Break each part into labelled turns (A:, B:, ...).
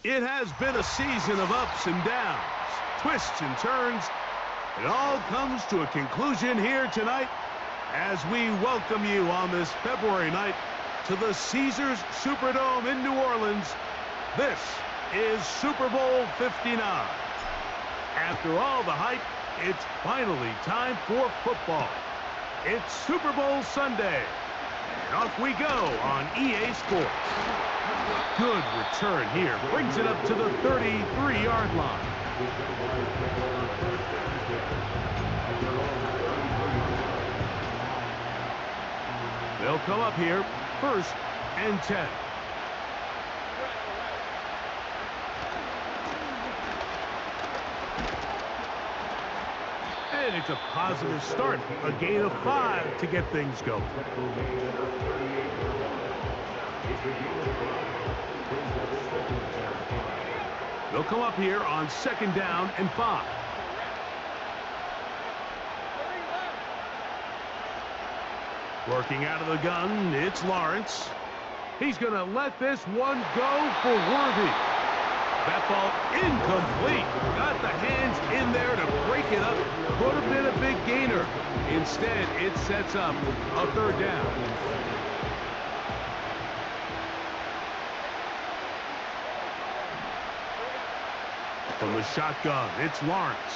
A: It has been a season of ups and downs, twists and turns. It all comes to a conclusion here tonight as we welcome you on this February night to the Caesars Superdome in New Orleans. This is Super Bowl 59. After all the hype, it's finally time for football. It's Super Bowl Sunday, and off we go on EA Sports. Good return here, brings it up to the 33-yard line. They'll come up here, 1st and 10. And it's a positive start, a gain of 5 to get things going. They'll come up here on 2nd down and 5. Working out of the gun, it's Lawrence. He's going to let this one go for Worthy. That ball incomplete. Got the hands in there to break it up. Could have been a big gainer. Instead, it sets up a 3rd down. From the shotgun, it's Lawrence.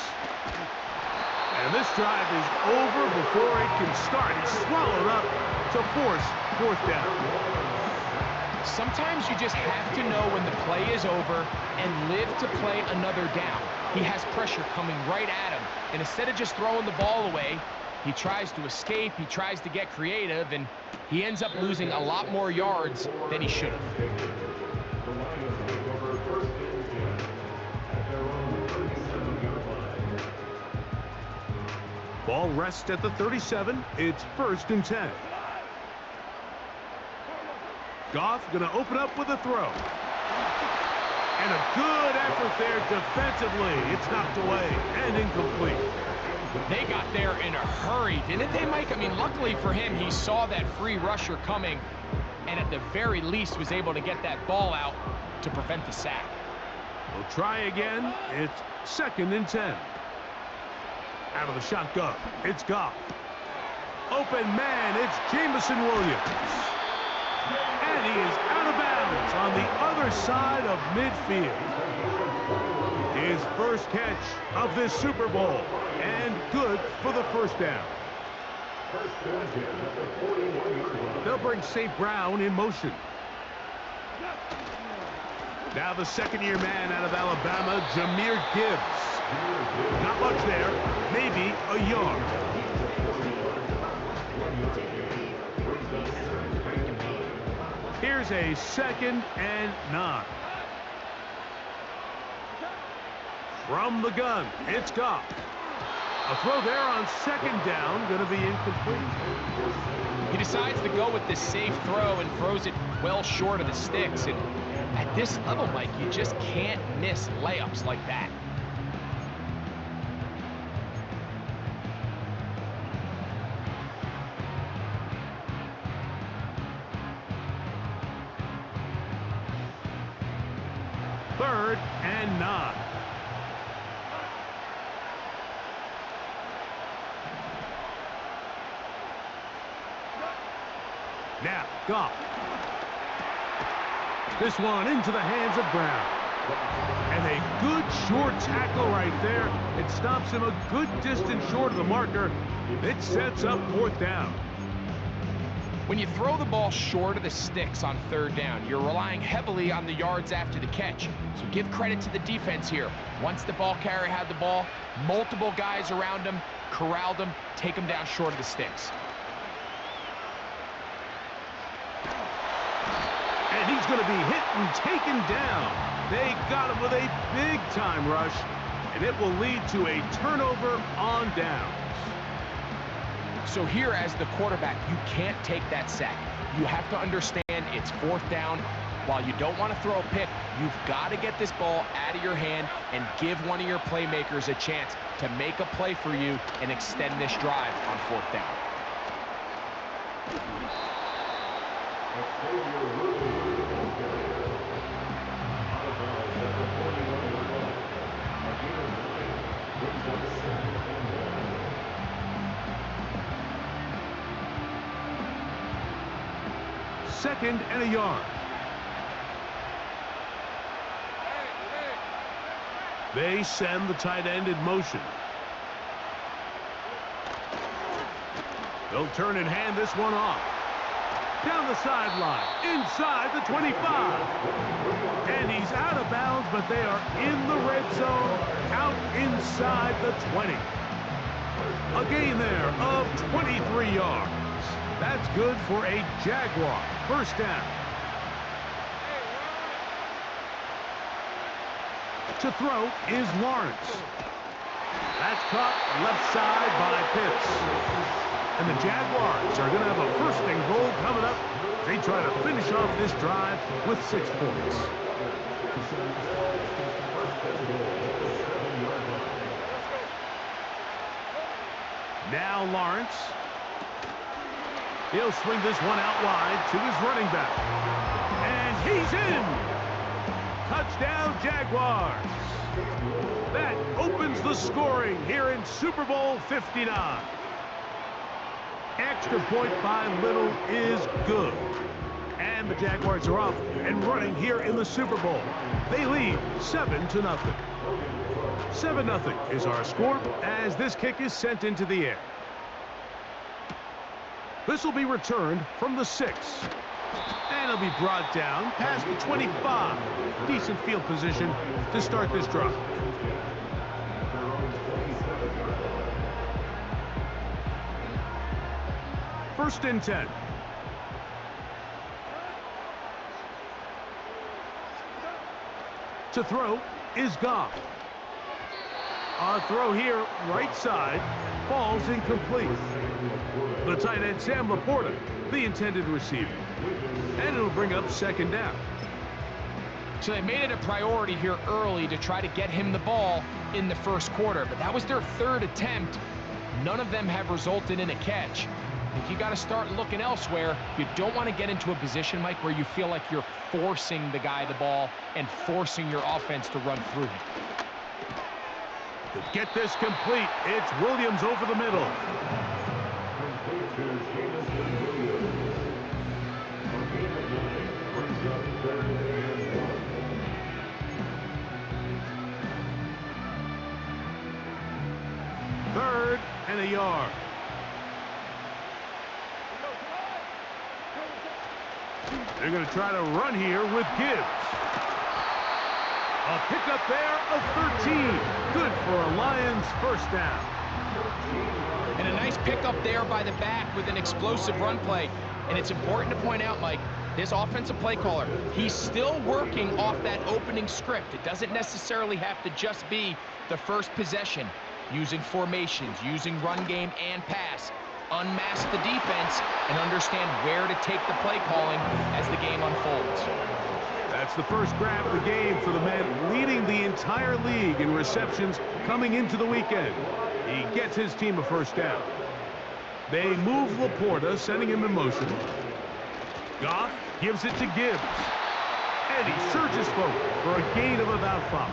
A: And this drive is over before it can start. He's swallowed up to force 4th down.
B: Sometimes you just have to know when the play is over and live to play another down. He has pressure coming right at him, and instead of just throwing the ball away, he tries to escape, he tries to get creative, and he ends up losing a lot more yards than he should have.
A: Ball rests at the 37. It's 1st and 10. Goff going to open up with a throw. And a good effort there defensively. It's knocked away and incomplete.
B: They got there in a hurry, didn't they, Mike? I mean, luckily for him, he saw that free rusher coming and at the very least was able to get that ball out to prevent the sack.
A: We'll try again. It's 2nd and 10. Out of the shotgun, it's Goff. Open man, it's Jameson Williams. And he is out of bounds on the other side of midfield. His first catch of this Super Bowl, and good for the 1st down. They'll bring St. Brown in motion. Now the 2nd-year man out of Alabama, Jahmyr Gibbs. Not much there, maybe a yard. Here's a 2nd and 9. From the gun, it's Goff. A throw there on 2nd down, going to be incomplete.
B: He decides to go with this safe throw and throws it well short of the sticks. And at this level, Mike, you just can't miss layups like that.
A: Third and 9. Now, Goff. This one into the hands of Brown. And a good short tackle right there. It stops him a good distance short of the marker. It sets up 4th down.
B: When you throw the ball short of the sticks on 3rd down, you're relying heavily on the yards after the catch. So give credit to the defense here. Once the ball carrier had the ball, multiple guys around him, corralled him, take him down short of the sticks.
A: And he's going to be hit and taken down. They got him with a big-time rush, and it will lead to a turnover on downs.
B: So here as the quarterback, you can't take that sack. You have to understand it's 4th down. While you don't want to throw a pick, you've got to get this ball out of your hand and give one of your playmakers a chance to make a play for you and extend this drive on 4th down.
A: Second and a yard. They send the tight end in motion. They'll turn and hand this one off. Down the sideline, inside the 25. And he's out of bounds, but they are in the red zone, out inside the 20. A gain there of 23 yards. That's good for a Jaguar first down. To throw is Lawrence. That's caught left side by Pitts. And the Jaguars are going to have a first and goal coming up. They try to finish off this drive with 6 points. Now Lawrence. He'll swing this one out wide to his running back. And he's in! Touchdown, Jaguars. That opens the scoring here in Super Bowl 59. Extra point by Little is good. And the Jaguars are off and running here in the Super Bowl. They lead 7-0. 7-0 is our score as this kick is sent into the air. This will be returned from the 6. And it'll be brought down past the 25. Decent field position to start this drive. First and 10. To throw is Goff. A throw here, right side, falls incomplete. The tight end, Sam Laporta, the intended receiver. And it'll bring up second down.
B: So they made it a priority here early to try to get him the ball in the first quarter. But that was their third attempt. None of them have resulted in a catch. I think you got to start looking elsewhere. You don't want to get into a position, Mike, where you feel like you're forcing the guy the ball and forcing your offense to run through him.
A: To get this complete, it's Williams over the middle. Third and a yard. They're going to try to run here with Gibbs. A pickup there of 13. Good for a Lions first down.
B: And a nice pickup there by the back with an explosive run play. And it's important to point out, Mike, this offensive play caller, he's still working off that opening script. It doesn't necessarily have to just be the first possession. Using formations, using run game and pass. Unmask the defense and understand where to take the play calling as the game unfolds.
A: That's the first grab of the game for the man leading the entire league in receptions coming into the weekend. He gets his team a first down. They move Laporta, sending him in motion. Goff gives it to Gibbs. And he surges forward for a gain of about 5.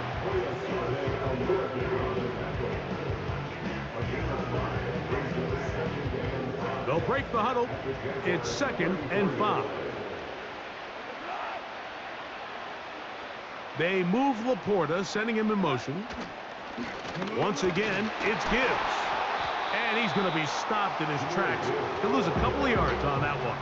A: They'll break the huddle. It's 2nd and 5. They move Laporta, sending him in motion. Once again, it's Gibbs. And he's going to be stopped in his tracks. He'll lose a couple of yards on that one.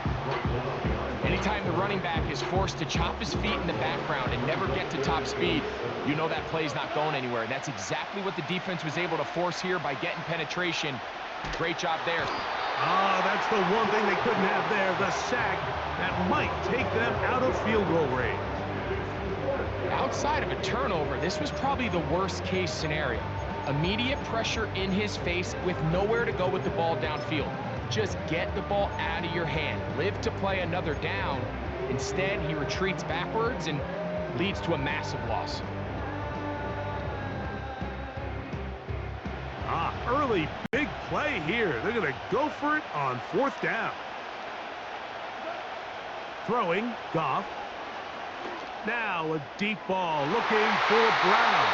B: Anytime the running back is forced to chop his feet in the background and never get to top speed, you know that play's not going anywhere. And that's exactly what the defense was able to force here by getting penetration. Great job there.
A: That's the one thing they couldn't have there, the sack that might take them out of field goal range.
B: Outside of a turnover, this was probably the worst case scenario. Immediate pressure in his face with nowhere to go with the ball downfield. Just get the ball out of your hand. Live to play another down. Instead, he retreats backwards and leads to a massive loss.
A: Early big play here. They're going to go for it on 4th down. Throwing, Goff. Now a deep ball looking for Brown.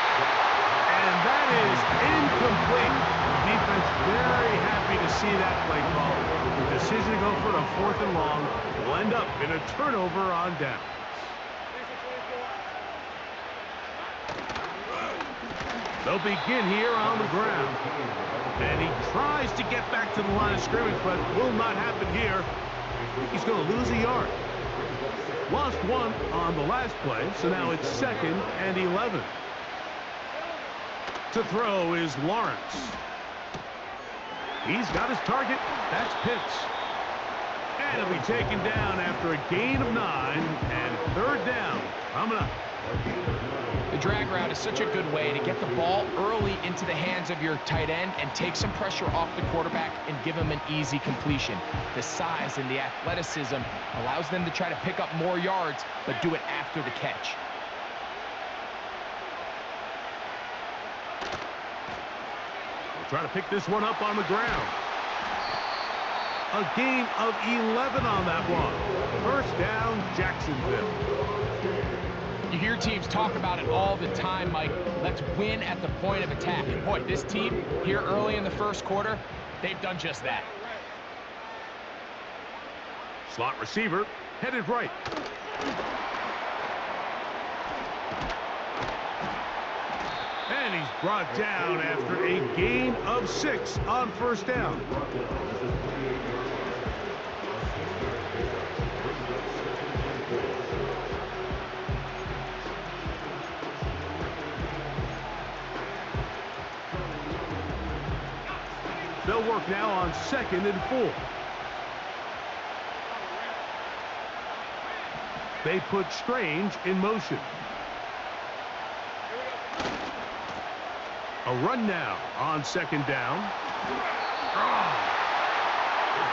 A: And that is incomplete. The defense very happy to see that play call. The decision to go for a 4th and long will end up in a turnover on downs. They'll begin here on the ground. And he tries to get back to the line of scrimmage, but will not happen here. I think he's going to lose a yard. Lost 1 on the last play, so now it's 2nd and 11. To throw is Lawrence. He's got his target. That's Pitts. And he'll be taken down after a gain of 9 and 3rd down coming up.
B: The drag route is such a good way to get the ball early into the hands of your tight end and take some pressure off the quarterback and give him an easy completion. The size and the athleticism allows them to try to pick up more yards, but do it after the catch.
A: We'll try to pick this one up on the ground. A gain of 11 on that one. 1st down, Jacksonville.
B: You hear teams talk about it all the time, Mike. Let's win at the point of attack. And boy, this team here early in the 1st quarter, they've done just that.
A: Slot receiver headed right. And he's brought down after a gain of 6 on 1st down. They'll work now on 2nd and 4. They put Strange in motion. A run now on 2nd down.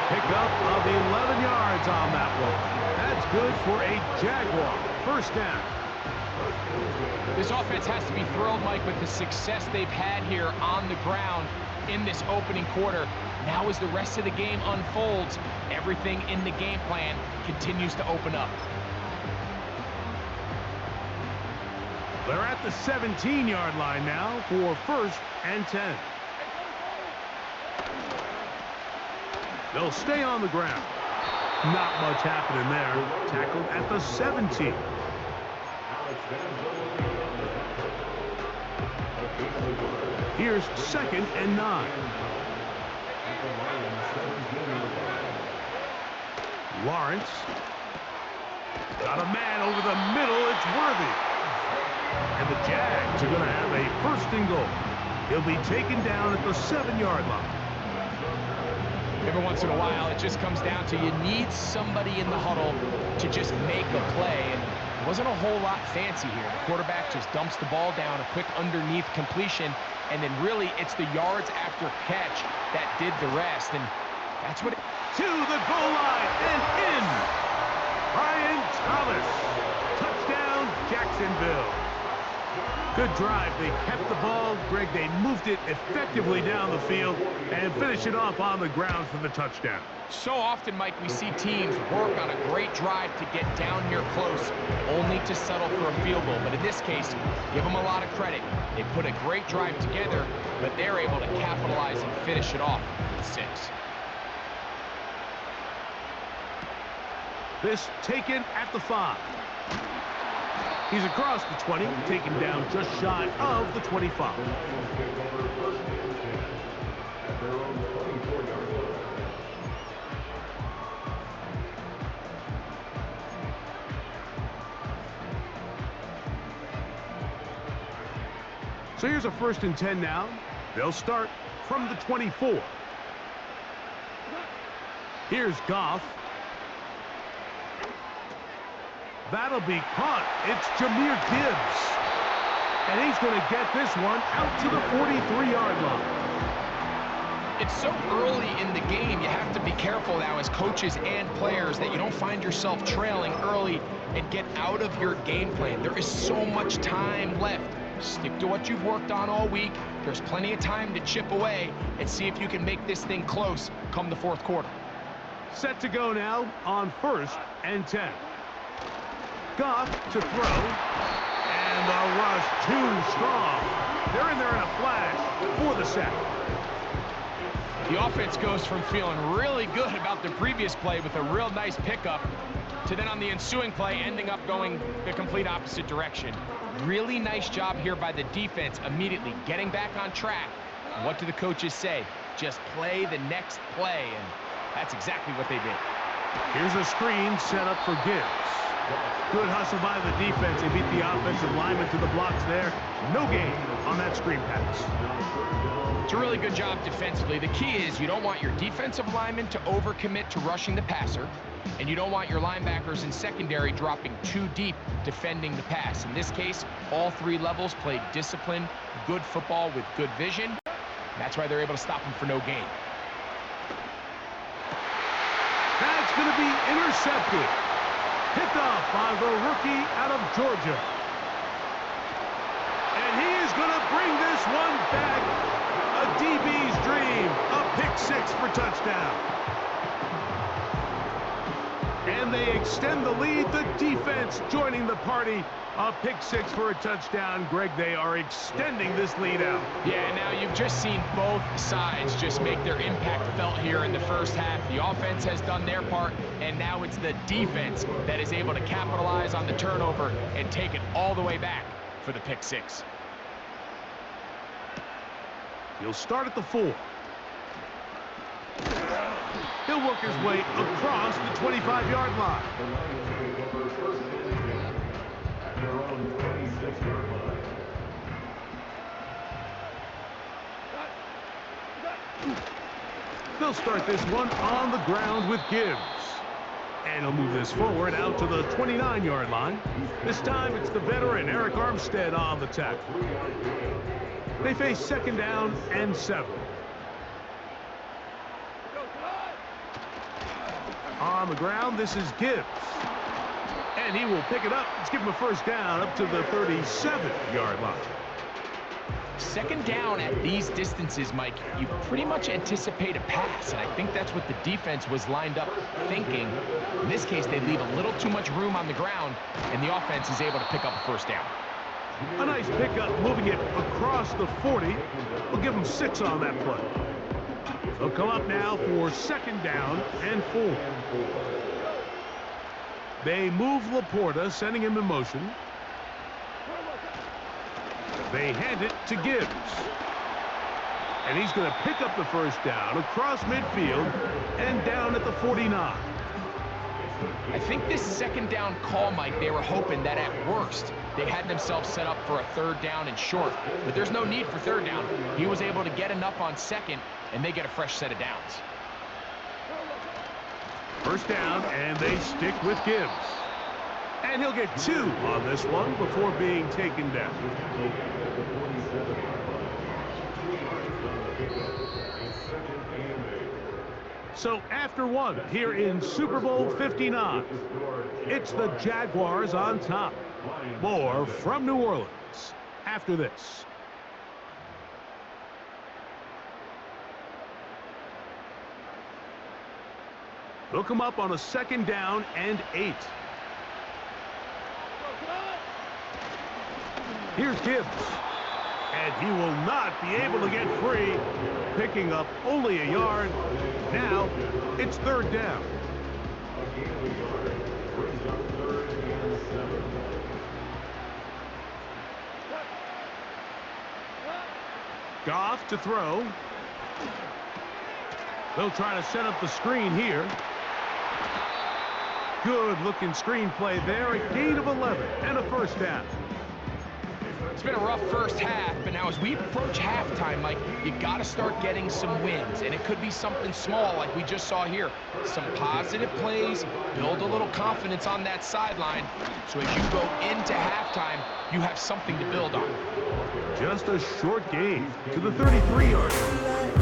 A: Pickup of 11 yards on that one. That's good for a Jaguar. 1st down.
B: This offense has to be thrilled, Mike, with the success they've had here on the ground in this opening quarter. Now as the rest of the game unfolds, everything in the game plan continues to open up.
A: They're at the 17-yard line now for 1st and 10. They'll stay on the ground. Not much happening there. Tackled at the 17. Here's 2nd and 9. Lawrence. Got a man over the middle. It's Worthy. And the Jags are going to have a 1st and goal. He'll be taken down at the 7-yard line.
B: Every once in a while, it just comes down to you need somebody in the huddle to just make a play. And it wasn't a whole lot fancy here. The quarterback just dumps the ball down, a quick underneath completion, and then really it's the yards after catch that did the rest. And that's what
A: to the goal line and in. Brian Thomas. Touchdown, Jacksonville. Good drive. They kept the ball. Greg, they moved it effectively down the field and finish it off on the ground for the touchdown.
B: So often, Mike, we see teams work on a great drive to get down here close, only to settle for a field goal. But in this case, give them a lot of credit. They put a great drive together, but they're able to capitalize and finish it off with 6.
A: This taken at the 5. He's across the 20, taken down just shy of the 25. So here's a 1st and 10 now. They'll start from the 24. Here's Goff. That'll be caught. It's Jahmyr Gibbs. And he's going to get this one out to the 43-yard line.
B: It's so early in the game, you have to be careful now as coaches and players that you don't find yourself trailing early and get out of your game plan. There is so much time left. Stick to what you've worked on all week. There's plenty of time to chip away and see if you can make this thing close come the 4th quarter.
A: Set to go now on 1st and 10. Goff to throw. And the rush too strong. They're in there in a flash for the sack.
B: The offense goes from feeling really good about the previous play with a real nice pickup to then on the ensuing play ending up going the complete opposite direction. Really nice job here by the defense immediately getting back on track. And what do the coaches say? Just play the next play, and that's exactly what they did.
A: Here's a screen set up for Gibbs. Good hustle by the defense. They beat the offensive lineman to the blocks there. No gain on that screen pass.
B: It's a really good job defensively. The key is you don't want your defensive linemen to overcommit to rushing the passer, and you don't want your linebackers in secondary dropping too deep defending the pass. In this case, all three levels played disciplined, good football with good vision. That's why they're able to stop him for no gain.
A: That's going to be intercepted. Picked off by the rookie out of Georgia. And he is going to bring this one back. A DB's dream. A pick six for touchdown. And they extend the lead. The defense joining the party. A pick six for a touchdown. Greg, they are extending this lead out.
B: Yeah, now you've just seen both sides just make their impact felt here in the first half. The offense has done their part, and now it's the defense that is able to capitalize on the turnover and take it all the way back for the pick six.
A: He'll start at the 4. He'll work his way across the 25-yard line. They'll start this one on the ground with Gibbs. And he'll move this forward out to the 29-yard line. This time it's the veteran Eric Armstead on the tackle. They face second down and 7. On the ground, this is Gibbs. And he will pick it up. Let's give him a first down up to the 37-yard line.
B: Second down at these distances, Mike, you pretty much anticipate a pass, and I think that's what the defense was lined up thinking. In this case, they leave a little too much room on the ground, and the offense is able to pick up a first down.
A: A nice pickup, moving it across the 40. We'll give them 6 on that play. They'll come up now for second down and 4. They move Laporta, sending him in motion. They hand it to Gibbs. And he's going to pick up the first down across midfield and down at the 49.
B: I think this second down call, Mike, they were hoping that at worst they had themselves set up for a third down and short. But there's no need for third down. He was able to get enough on second, and they get a fresh set of downs.
A: First down, and they stick with Gibbs. And he'll get 2 on this one before being taken down. So after 1 here in Super Bowl 59, it's the Jaguars on top. More from New Orleans after this. They'll come up on a second down and 8. Here's Gibbs. And he will not be able to get free, picking up only a yard. Now it's third down. Goff to throw. They'll try to set up the screen here. Good looking screen play there. A gain of 11 and a first down.
B: It's been a rough first half, but now as we approach halftime, Mike, you got to start getting some wins, and it could be something small like we just saw here. Some positive plays, build a little confidence on that sideline, so as you go into halftime, you have something to build on.
A: Just a short gain to the 33-yard line.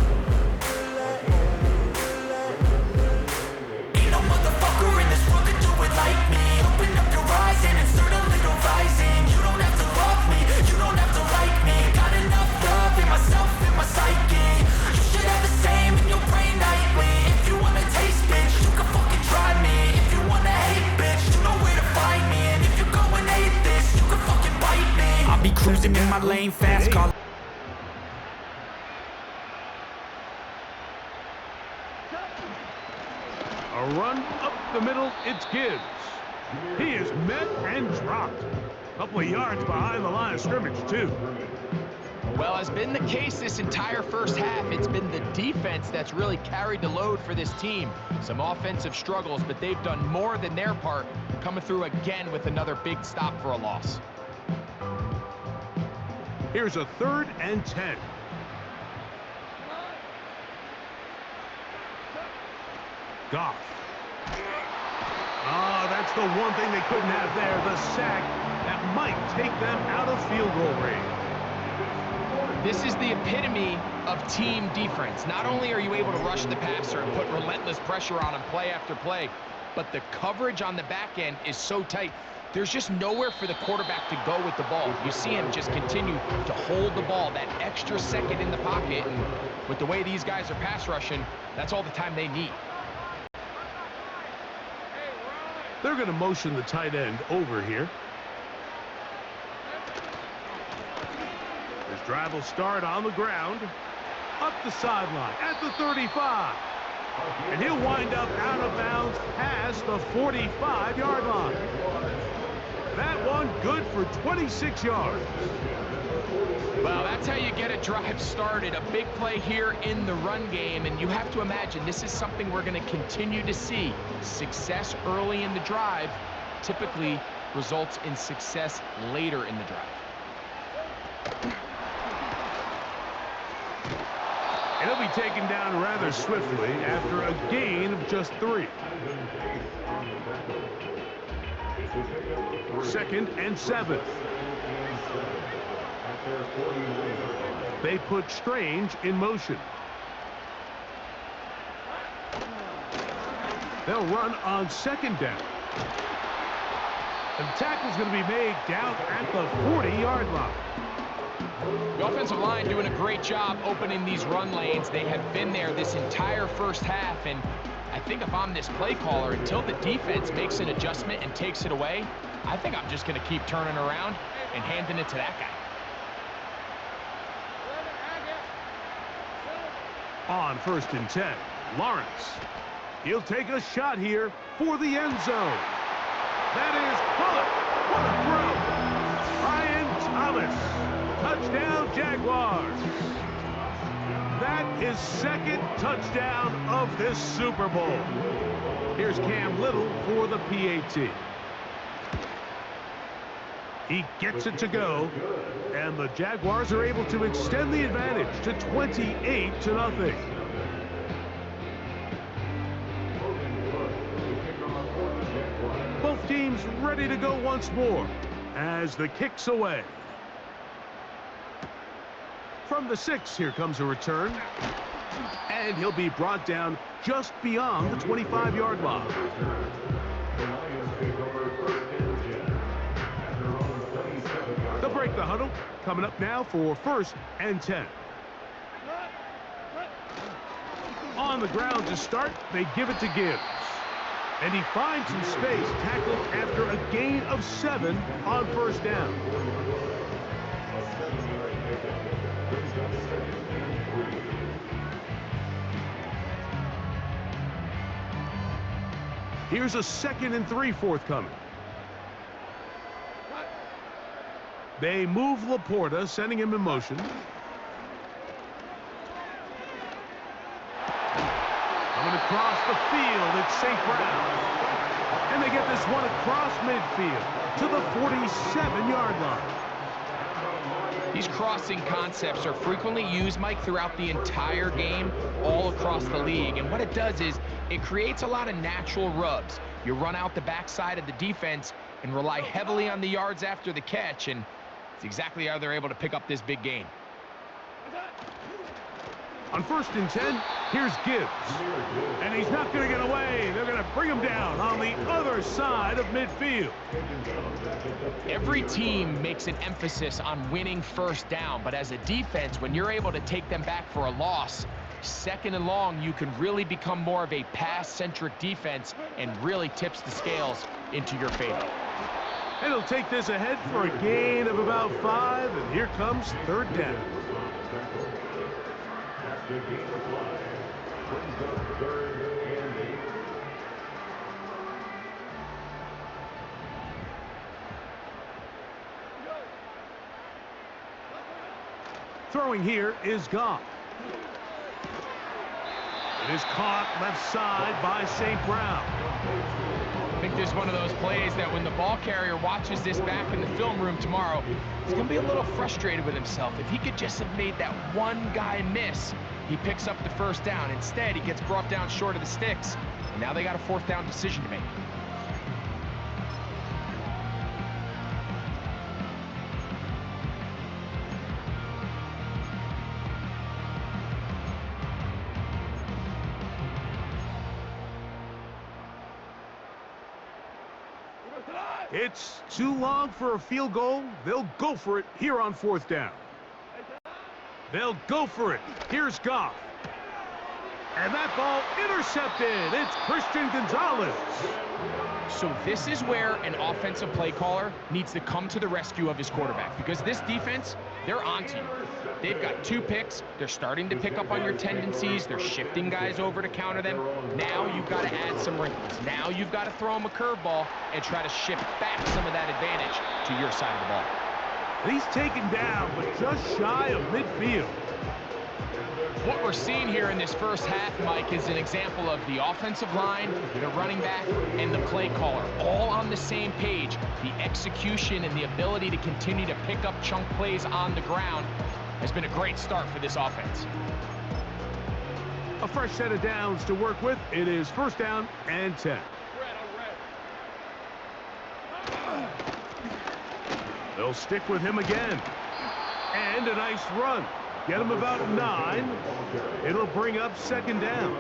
C: Like me, open up your eyes and insert a little rising. You don't have to love me, you don't have to like me. Got enough love in myself, in my psyche. You should have the same in your brain nightly. If you wanna taste, bitch, you can fucking try me. If you wanna hate, bitch, you know where to find me. And if you Cruising in my lane fast, call.
A: A run up the middle, it's Gibbs. He is met and dropped. A couple of yards behind the line of scrimmage, too.
B: Well, has been the case this entire first half. It's been the defense that's really carried the load for this team. Some offensive struggles, but they've done more than their part, coming through again with another big stop for a loss.
A: Here's a 3rd and 10. Goff. Oh, that's the one thing they couldn't have there, the sack that might take them out of field goal range.
B: This is the epitome of team defense. Not only are you able to rush the passer and put relentless pressure on him play after play, but the coverage on the back end is so tight. There's just nowhere for the quarterback to go with the ball. You see him just continue to hold the ball, that extra second in the pocket. And with the way these guys are pass rushing, that's all the time they need.
A: They're going to motion the tight end over here. This drive will start on the ground, up the sideline at the 35. And he'll wind up out of bounds past the 45-yard line. That one good for 26 yards.
B: Well, that's how you get a drive started. A big play here in the run game, and you have to imagine this is something we're going to continue to see. Success early in the drive typically results in success later in the drive.
A: And he'll be taken down rather swiftly after a gain of just 3. 2nd and 7. They put Strange in motion. They'll run on 2nd down. And the tackle's going to be made down at the 40-yard line.
B: The offensive line doing a great job opening these run lanes. They have been there this entire first half, and I think if I'm this play caller, until the defense makes an adjustment and takes it away, I think I'm just going to keep turning around and handing it to that guy.
A: On 1st and 10, Lawrence. He'll take a shot here for the end zone. That is Bullock. What a throw. Brian Thomas. Touchdown, Jaguars. That is 2nd touchdown of this Super Bowl. Here's Cam Little for the PAT. He gets it to go, and the Jaguars are able to extend the advantage to 28-0. Both teams ready to go once more as the kick's away. From the 6, here comes a return. And he'll be brought down just beyond the 25-yard line. They'll break the huddle. Coming up now for 1st and 10. On the ground to start, they give it to Gibbs. And he finds some space, tackled after a gain of 7 on 1st down. Here's a 2nd and 3 forthcoming. They move Laporta, sending him in motion. Coming across the field, it's St. Brown. And they get this one across midfield to the 47-yard line.
B: These crossing concepts are frequently used, Mike, throughout the entire game, all across the league. And what it does is it creates a lot of natural rubs. You run out the backside of the defense and rely heavily on the yards after the catch, and it's exactly how they're able to pick up this big gain.
A: On 1st and 10, here's Gibbs. And he's not going to get away. They're going to bring him down on the other side of midfield.
B: Every team makes an emphasis on winning 1st down, but as a defense, when you're able to take them back for a loss, 2nd and long, you can really become more of a pass-centric defense and really tips the scales into your favor.
A: And he'll take this ahead for a gain of about 5, and here comes third down. Throwing here is Goff. It is caught left side by St. Brown.
B: I think this is one of those plays that when the ball carrier watches this back in the film room tomorrow, he's going to be a little frustrated with himself. If he could just have made that one guy miss, he picks up the first down. Instead, he gets brought down short of the sticks. Now they got a fourth down decision to make.
A: It's too long for a field goal. They'll go for it here on fourth down. They'll go for it. Here's Goff. And that ball intercepted. It's Christian Gonzalez.
B: So this is where an offensive play caller needs to come to the rescue of his quarterback, because this defense, they're onto you. They've got 2 picks. They're starting to pick up on your tendencies. They're shifting guys over to counter them. Now you've got to add some wrinkles. Now you've got to throw them a curveball and try to shift back some of that advantage to your side of the ball.
A: He's taken down, but just shy of midfield.
B: What we're seeing here in this first half, Mike, is an example of the offensive line, the running back, and the play caller all on the same page. The execution and the ability to continue to pick up chunk plays on the ground has been a great start for this offense.
A: A fresh set of downs to work with. It is first down and 10. They'll stick with him again. And a nice run. Get him about 9. It'll bring up second down.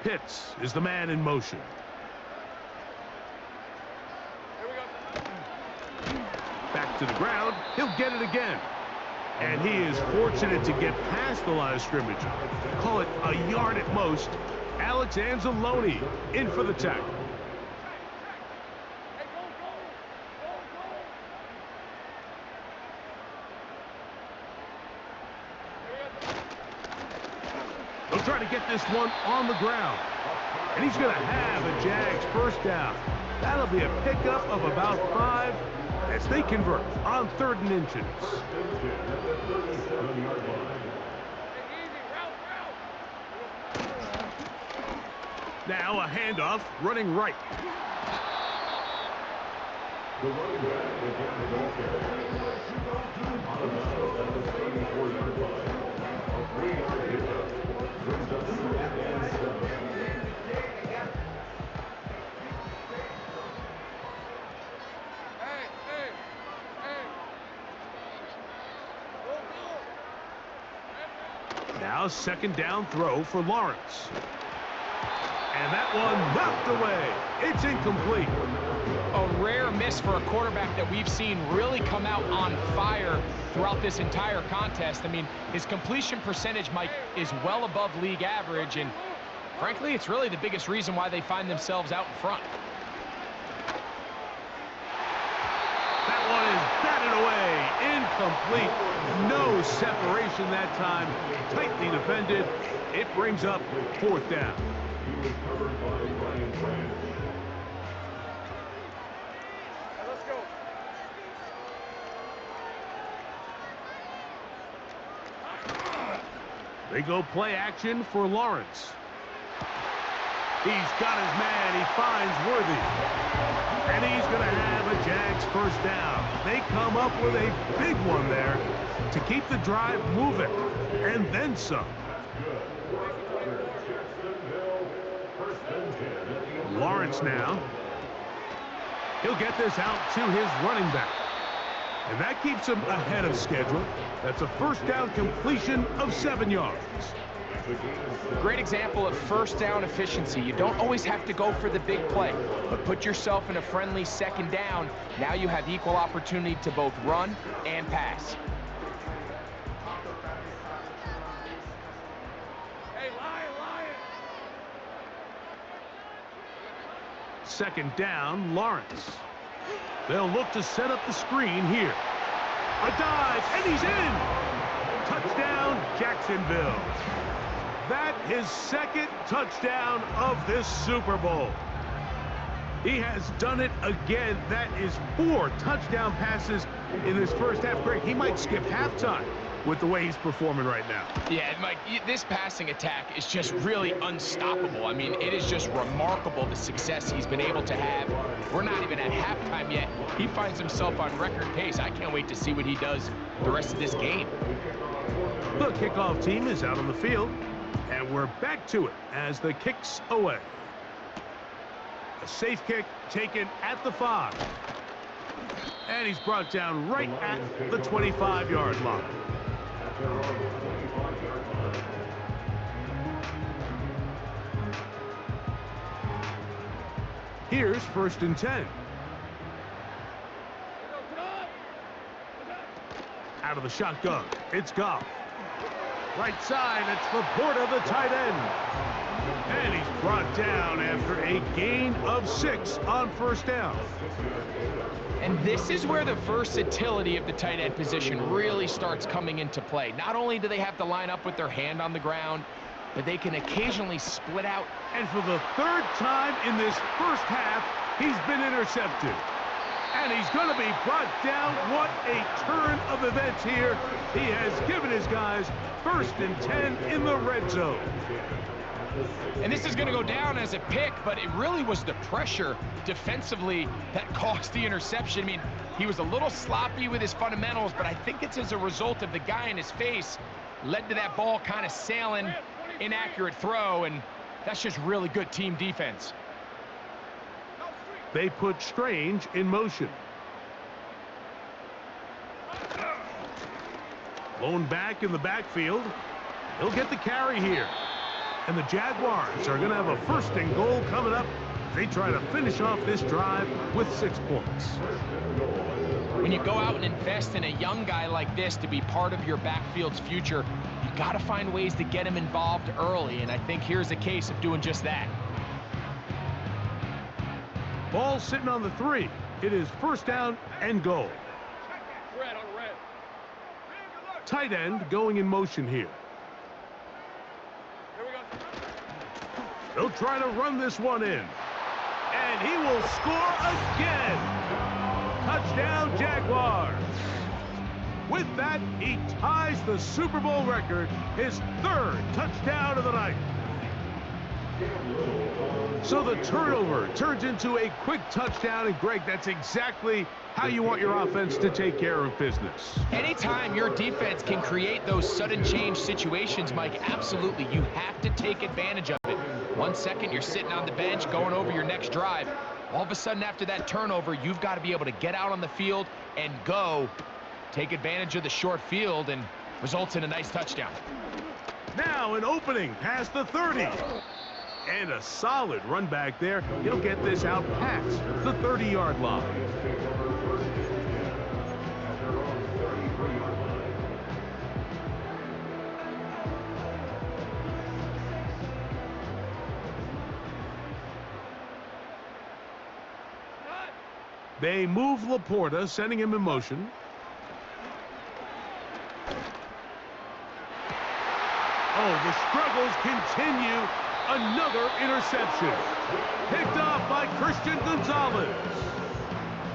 A: Pitts is the man in motion. Back to the ground. He'll get it again. And he is fortunate to get past the line of scrimmage. Call it a yard at most. Alex Anzalone in for the tackle. They'll try to get this one on the ground. And he's going to have a Jags first down. That'll be a pickup of about 5 as they convert on 3rd and inches. Now a handoff running right. The running back will get the ball carrier. On the 74-yard line. A 3-yard pickup brings up 2nd and 7. Now second down throw for Lawrence. And that one knocked away. It's incomplete.
B: A rare miss for a quarterback that we've seen really come out on fire throughout this entire contest. I mean, his completion percentage, Mike, is well above league average, and frankly, it's really the biggest reason why they find themselves out in front.
A: That one is batted away. Incomplete. No separation that time. Tightly defended. It brings up 4th down. He was covered by Ryan Branch. Let's go. They go play action for Lawrence. He's got his man. He finds Worthy. And he's going to have a Jags first down. They come up with a big one there to keep the drive moving. And then some. Lawrence now. He'll get this out to his running back. And that keeps him ahead of schedule. That's a first down completion of 7 yards.
B: Great example of first down efficiency. You don't always have to go for the big play, but put yourself in a friendly second down. Now you have equal opportunity to both run and pass.
A: second down, Lawrence. They'll look to set up the screen here. A dive, and he's in! Touchdown, Jacksonville. That his second touchdown of this Super Bowl. He has done it again. That is 4 touchdown passes in this first half. Greg, he might skip halftime with the way he's performing right now.
B: Yeah, Mike, this passing attack is just really unstoppable. I mean, it is just remarkable the success he's been able to have. We're not even at halftime yet. He finds himself on record pace. I can't wait to see what he does the rest of this game.
A: The kickoff team is out on the field, and we're back to it as the kick's away. A safe kick taken at the 5. And he's brought down right at the 25-yard line. Here's 1st and 10. Out of the shotgun, it's Goff. Right side, it's Laporta, the tight end. And he's brought down after a gain of 6 on 1st down.
B: And this is where the versatility of the tight end position really starts coming into play. Not only do they have to line up with their hand on the ground, but they can occasionally split out.
A: And for the 3rd time in this first half, he's been intercepted. And he's going to be brought down. What a turn of events here. He has given his guys 1st and 10 in the red zone.
B: And this is going to go down as a pick, but it really was the pressure defensively that caused the interception. I mean, he was a little sloppy with his fundamentals, but I think it's as a result of the guy in his face led to that ball kind of sailing, inaccurate throw, and that's just really good team defense.
A: They put Strange in motion. Blown back in the backfield. He'll get the carry here. And the Jaguars are going to have a 1st and goal coming up. They try to finish off this drive with 6 points.
B: When you go out and invest in a young guy like this to be part of your backfield's future, you got to find ways to get him involved early, and I think here's a case of doing just that.
A: Ball sitting on the 3. It is 1st down and goal. Tight end going in motion here. They'll try to run this one in. And he will score again. Touchdown, Jaguars. With that, he ties the Super Bowl record, his 3rd touchdown of the night. So the turnover turns into a quick touchdown, and Greg, that's exactly how you want your offense to take care of business.
B: Anytime your defense can create those sudden change situations, Mike, absolutely, you have to take advantage of it. 1 second, you're sitting on the bench going over your next drive. All of a sudden, after that turnover, you've got to be able to get out on the field and go. Take advantage of the short field, and results in a nice touchdown.
A: Now an opening past the 30. And a solid run back there. He'll get this out past the 30-yard line. They move Laporta, sending him in motion. Oh, the struggles continue. Another interception. Picked off by Christian Gonzalez.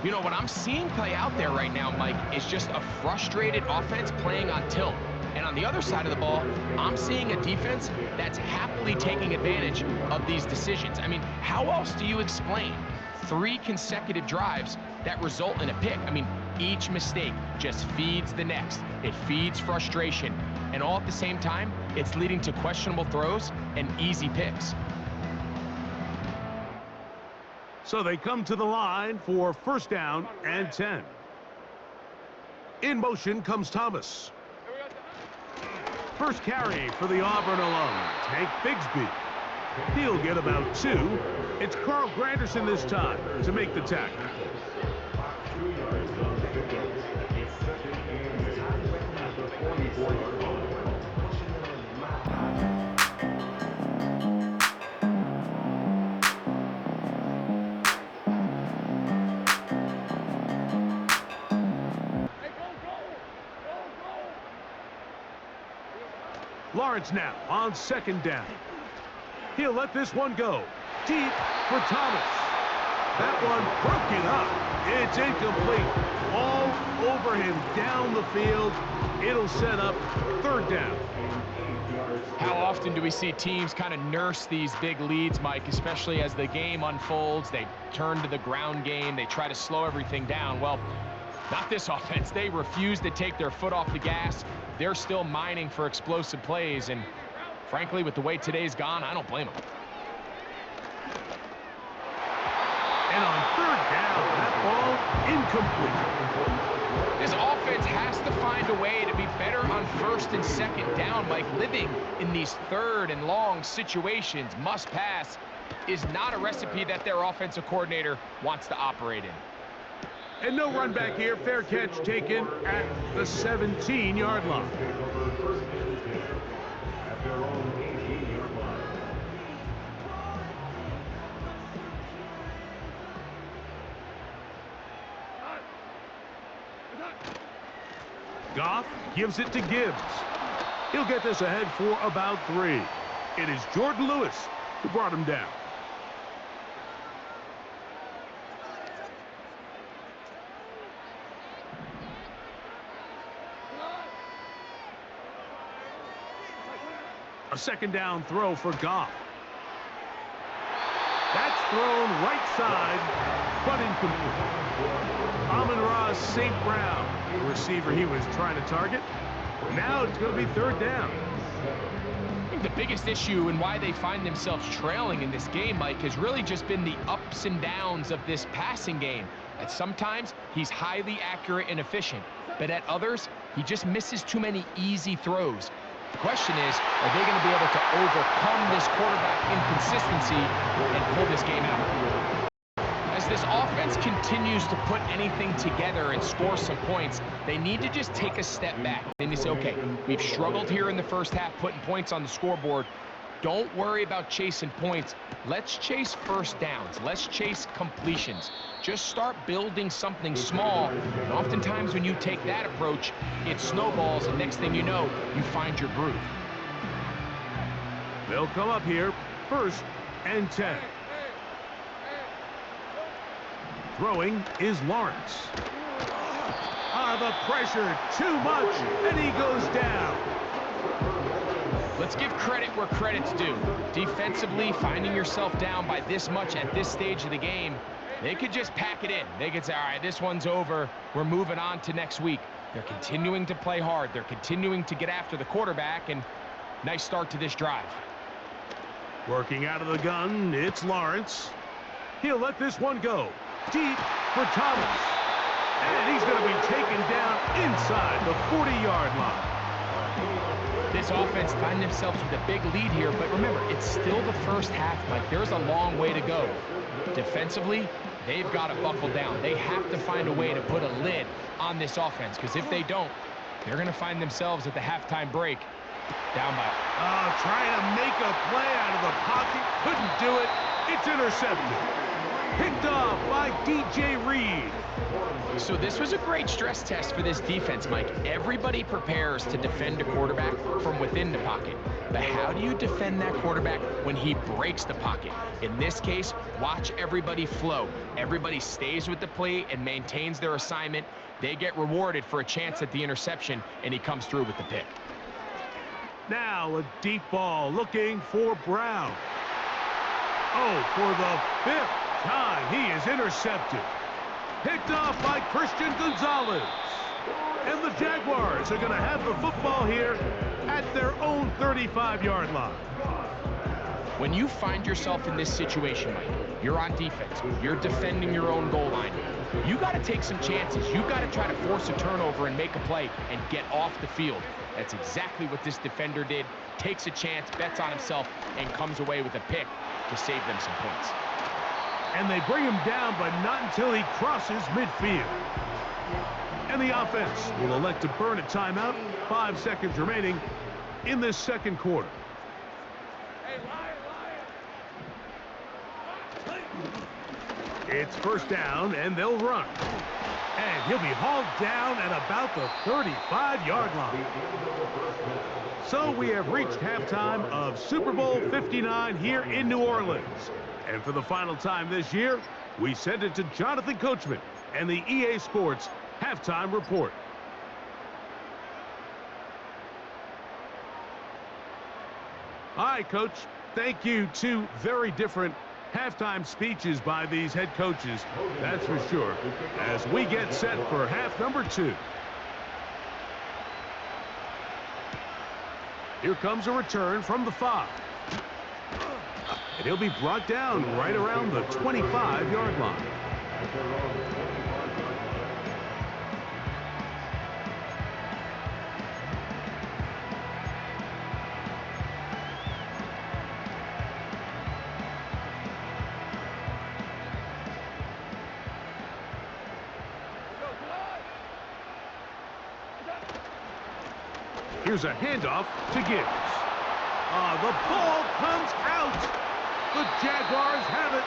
B: You know, what I'm seeing play out there right now, Mike, is just a frustrated offense playing on tilt. And on the other side of the ball, I'm seeing a defense that's happily taking advantage of these decisions. I mean, how else do you explain 3 consecutive drives that result in a pick? I mean, each mistake just feeds the next. It feeds frustration. And all at the same time, it's leading to questionable throws and easy picks.
A: So they come to the line for 1st down and 10. In motion comes Thomas. First carry for the Auburn alum, Tank Bigsby. He'll get about 2. It's Carl Granderson this time to make the tackle. Lawrence now on second down. He'll let this one go. Deep for Thomas. That one broken up. It's incomplete. All over him down the field. It'll set up third down.
B: How often do we see teams kind of nurse these big leads, Mike, especially as the game unfolds? They turn to the ground game. They try to slow everything down. Well, not this offense. They refuse to take their foot off the gas. They're still mining for explosive plays. And frankly, with the way today's gone, I don't blame them.
A: And on third down, that ball incomplete.
B: This offense has to find a way to be better on first and second down. Like, living in these third and long situations, must pass, is not a recipe that their offensive coordinator wants to operate in.
A: And no run back here. Fair catch taken at the 17-yard line. Goff gives it to Gibbs. He'll get this ahead for about 3. It is Jordan Lewis who brought him down. A second down throw for Goff. That's thrown right side, but incomplete. Amon-Ra St. Brown, the receiver he was trying to target. Now it's going to be third down.
B: I think the biggest issue and why they find themselves trailing in this game, Mike, has really just been the ups and downs of this passing game. At sometimes, he's highly accurate and efficient, but at others, he just misses too many easy throws. The question is, are they going to be able to overcome this quarterback inconsistency and pull this game out? As this offense continues to put anything together and score some points, they need to just take a step back. Then you say, okay, we've struggled here in the first half putting points on the scoreboard. Don't worry about chasing points. Let's chase first downs. Let's chase completions. Just start building something small. And oftentimes when you take that approach, it snowballs, and next thing you know, you find your groove.
A: They'll come up here, first and 10. Throwing is Lawrence. The pressure, too much, and he goes down.
B: Let's give credit where credit's due. Defensively, finding yourself down by this much at this stage of the game, they could just pack it in. They could say, all right, this one's over. We're moving on to next week. They're continuing to play hard. They're continuing to get after the quarterback, and nice start to this drive.
A: Working out of the gun, it's Lawrence. He'll let this one go. Deep for Thomas. And he's going to be taken down inside the 40-yard line.
B: This offense find themselves with a big lead here, but remember, it's still the first half, Mike. There's a long way to go. Defensively, they've got to buckle down. They have to find a way to put a lid on this offense, because if they don't, they're going to find themselves at the halftime break down by.
A: Trying to make a play out of the pocket. Couldn't do it. It's intercepted. Picked off by DJ Reed.
B: So this was a great stress test for this defense, Mike. Everybody prepares to defend a quarterback from within the pocket. But how do you defend that quarterback when he breaks the pocket? In this case, watch everybody flow. Everybody stays with the play and maintains their assignment. They get rewarded for a chance at the interception, and he comes through with the pick.
A: Now a deep ball looking for Brown. For the 5th time, he is intercepted. Picked off by Christian Gonzalez. And the Jaguars are going to have the football here at their own 35-yard line.
B: When you find yourself in this situation, Mike, you're on defense, you're defending your own goal line, you got to take some chances. You got to try to force a turnover and make a play and get off the field. That's exactly what this defender did. Takes a chance, bets on himself, and comes away with a pick to save them some points.
A: And they bring him down, but not until he crosses midfield. And the offense will elect to burn a timeout. 5 seconds remaining in this second quarter. It's first down, and they'll run. And he'll be hauled down at about the 35-yard line. So we have reached halftime of Super Bowl 59 here in New Orleans. And for the final time this year, we send it to Jonathan Coachman and the EA Sports Halftime Report. Hi, Coach. Thank you. Two very different halftime speeches by these head coaches, that's for sure, as we get set for half number 2. Here comes a return from the 5. And he'll be brought down right around the 25-yard line. Here's a handoff to Gibbs. The ball comes out. The Jaguars have it.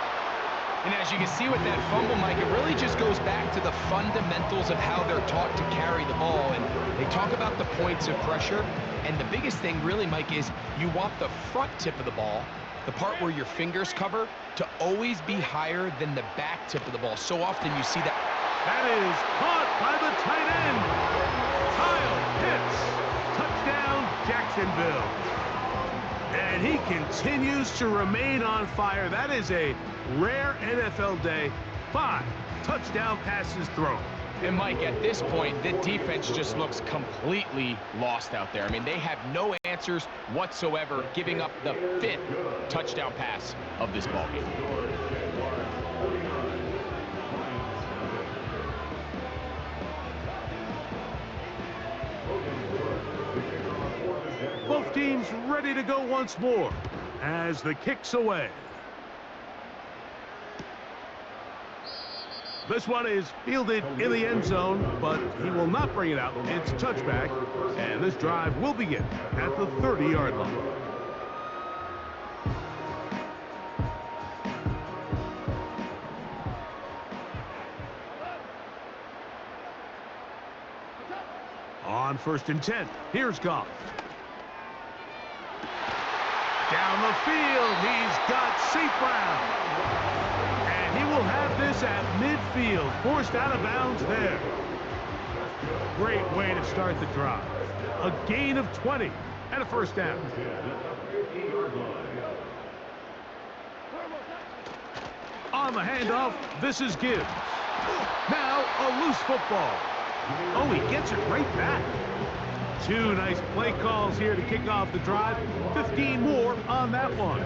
B: And as you can see with that fumble, Mike, it really just goes back to the fundamentals of how they're taught to carry the ball. And they talk about the points of pressure. And the biggest thing really, Mike, is you want the front tip of the ball, the part where your fingers cover, to always be higher than the back tip of the ball. So often you see that.
A: That is caught by the tight end. Kyle Pitts. Touchdown, Jacksonville. And he continues to remain on fire. That is a rare NFL day. 5 touchdown passes thrown.
B: And Mike, at this point, the defense just looks completely lost out there. I mean, they have no answers whatsoever, giving up the 5th touchdown pass of this ballgame.
A: Both teams ready to go once more as the kick's away. This one is fielded in the end zone, but he will not bring it out. It's touchback, and this drive will begin at the 30-yard line. On 1st and 10, here's Goff. Down the field, he's got St. Brown. And he will have this at midfield, forced out of bounds there. Great way to start the drive. A gain of 20 and a first down. On the handoff, this is Gibbs. Now a loose football. Oh, he gets it right back. 2 nice play calls here to kick off the drive. 15 more on that one.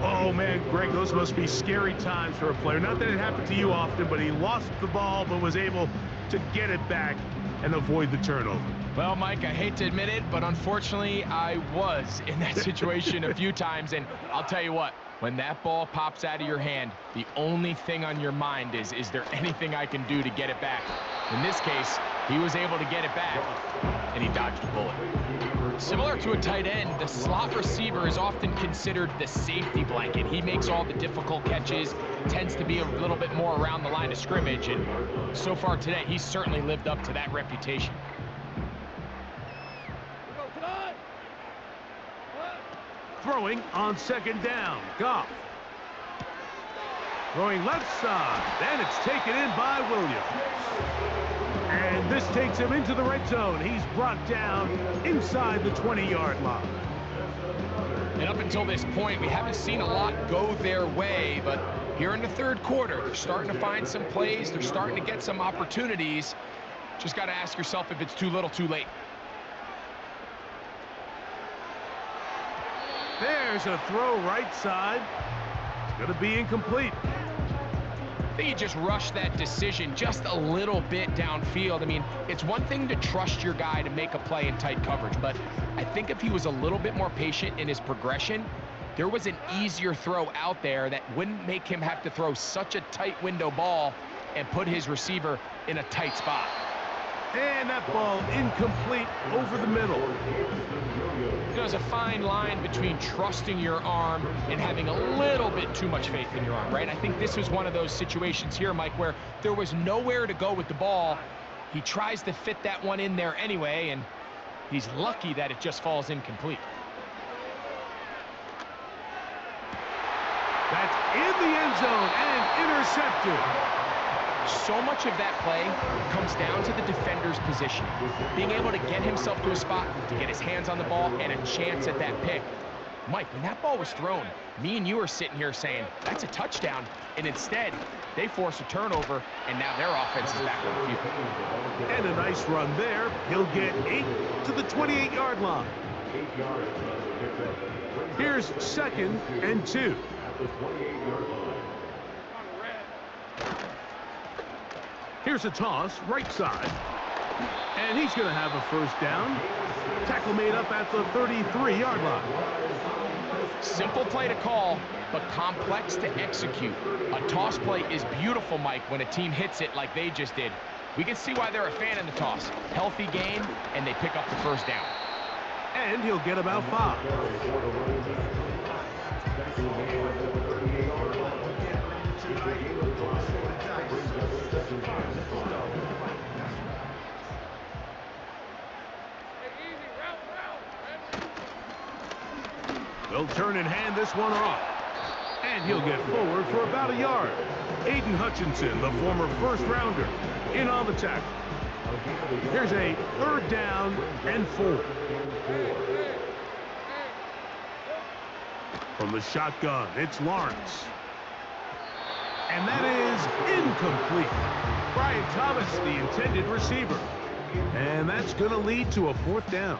A: Oh, man, Greg, those must be scary times for a player. Not that it happened to you often, but he lost the ball but was able to get it back and avoid the turnover.
B: Well, Mike, I hate to admit it, but unfortunately, I was in that situation a few times. And I'll tell you what, when that ball pops out of your hand, the only thing on your mind is there anything I can do to get it back? In this case, he was able to get it back, and he dodged a bullet. Similar to a tight end, the slot receiver is often considered the safety blanket. He makes all the difficult catches, tends to be a little bit more around the line of scrimmage, and so far today, he's certainly lived up to that reputation.
A: Throwing on 2nd down, Goff. Throwing left side, and it's taken in by Williams. And this takes him into the red zone. He's brought down inside the 20-yard line.
B: And up until this point, we haven't seen a lot go their way, but here in the 3rd quarter, they're starting to find some plays. They're starting to get some opportunities. Just got to ask yourself if it's too little, too late.
A: There's a throw right side. It's going to be incomplete.
B: I think he just rushed that decision just a little bit downfield. I mean, it's one thing to trust your guy to make a play in tight coverage, but I think if he was a little bit more patient in his progression, there was an easier throw out there that wouldn't make him have to throw such a tight window ball and put his receiver in a tight spot.
A: And that ball incomplete over the middle.
B: There's a fine line between trusting your arm and having a little bit too much faith in your arm, right? I think this was one of those situations here, Mike, where there was nowhere to go with the ball. He tries to fit that one in there anyway, and he's lucky that it just falls incomplete.
A: That's in the end zone and intercepted.
B: So much of that play comes down to the defender's position. Being able to get himself to a spot, to get his hands on the ball, and a chance at that pick. Mike, when that ball was thrown, me and you are sitting here saying, that's a touchdown. And instead, they force a turnover, and now their offense is back on the field.
A: And a nice run there. He'll get 8 to the 28-yard line. Here's 2nd and 2. Here's a toss, right side. And he's going to have a first down. Tackle made up at the 33-yard line.
B: Simple play to call, but complex to execute. A toss play is beautiful, Mike, when a team hits it like they just did. We can see why they're a fan in the toss. Healthy game, and they pick up the first down.
A: And he'll get about 5. They'll turn and hand this one off. And he'll get forward for about a yard. Aiden Hutchinson, the former first-rounder, in on the tackle. Here's a 3rd down and 4. From the shotgun, it's Lawrence. And that is incomplete. Brian Thomas, the intended receiver. And that's going to lead to a 4th down.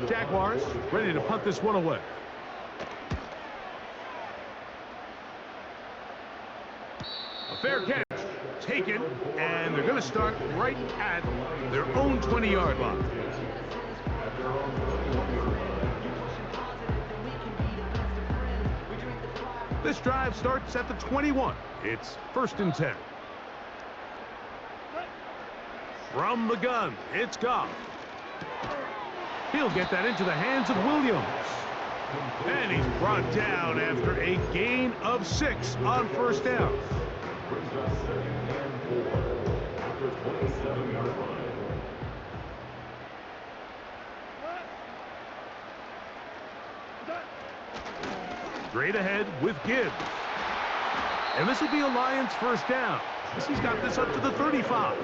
A: Jaguars ready to punt this one away. A fair catch taken, and they're going to start right at their own 20-yard line. This drive starts at the 21. It's 1st and 10. From the gun, it's Goff. He'll get that into the hands of Williams. And he's brought down after a gain of 6 on 1st down. Straight ahead with Gibbs. And this will be a Lions 1st down. He's got this up to the 35.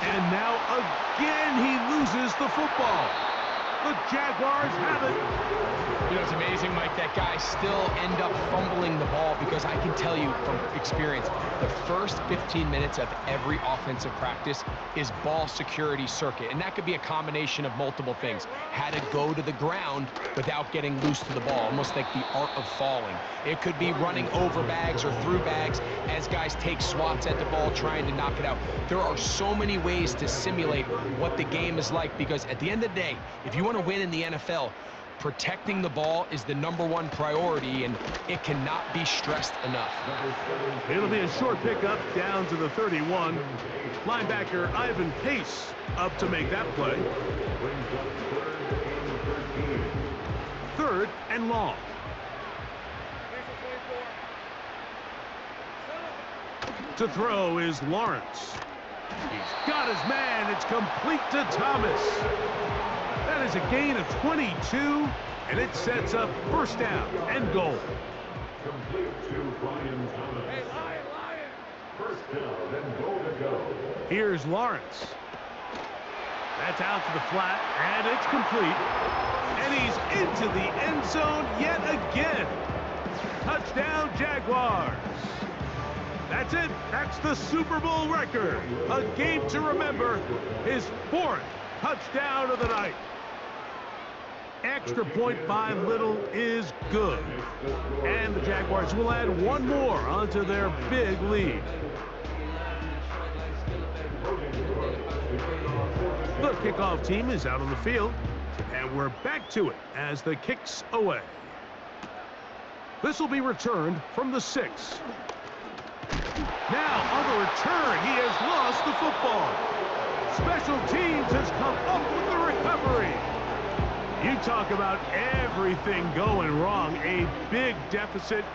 A: And now again he loses the football. The Jaguars have it.
B: You know, it's amazing, Mike, that guys still end up fumbling the ball, because I can tell you from experience, the first 15 minutes of every offensive practice is ball security circuit. And that could be a combination of multiple things. How to go to the ground without getting loose to the ball, almost like the art of falling. It could be running over bags or through bags as guys take swats at the ball, trying to knock it out. There are so many ways to simulate what the game is like, because at the end of the day, if you want to win in the NFL, protecting the ball is the #1 priority, and it cannot be stressed enough.
A: It'll be a short pickup down to the 31. Linebacker Ivan Pace up to make that play. 3rd and long. To throw is Lawrence. He's got his man. It's complete to Thomas. That is a gain of 22, and it sets up 1st down and goal. Complete to Brian Thomas. Hey, Lion. 1st down and goal to go. Here's Lawrence. That's out to the flat, and it's complete. And he's into the end zone yet again. Touchdown, Jaguars. That's it. That's the Super Bowl record. A game to remember. His 4th touchdown of the night. Extra point by Little is good. And the Jaguars will add one more onto their big lead. The kickoff team is out on the field, and we're back to it as the kick's away. This will be returned from the 6. Now, on the return, he has lost the football. Special teams has come up with the recovery. You talk about everything going wrong. A big deficit.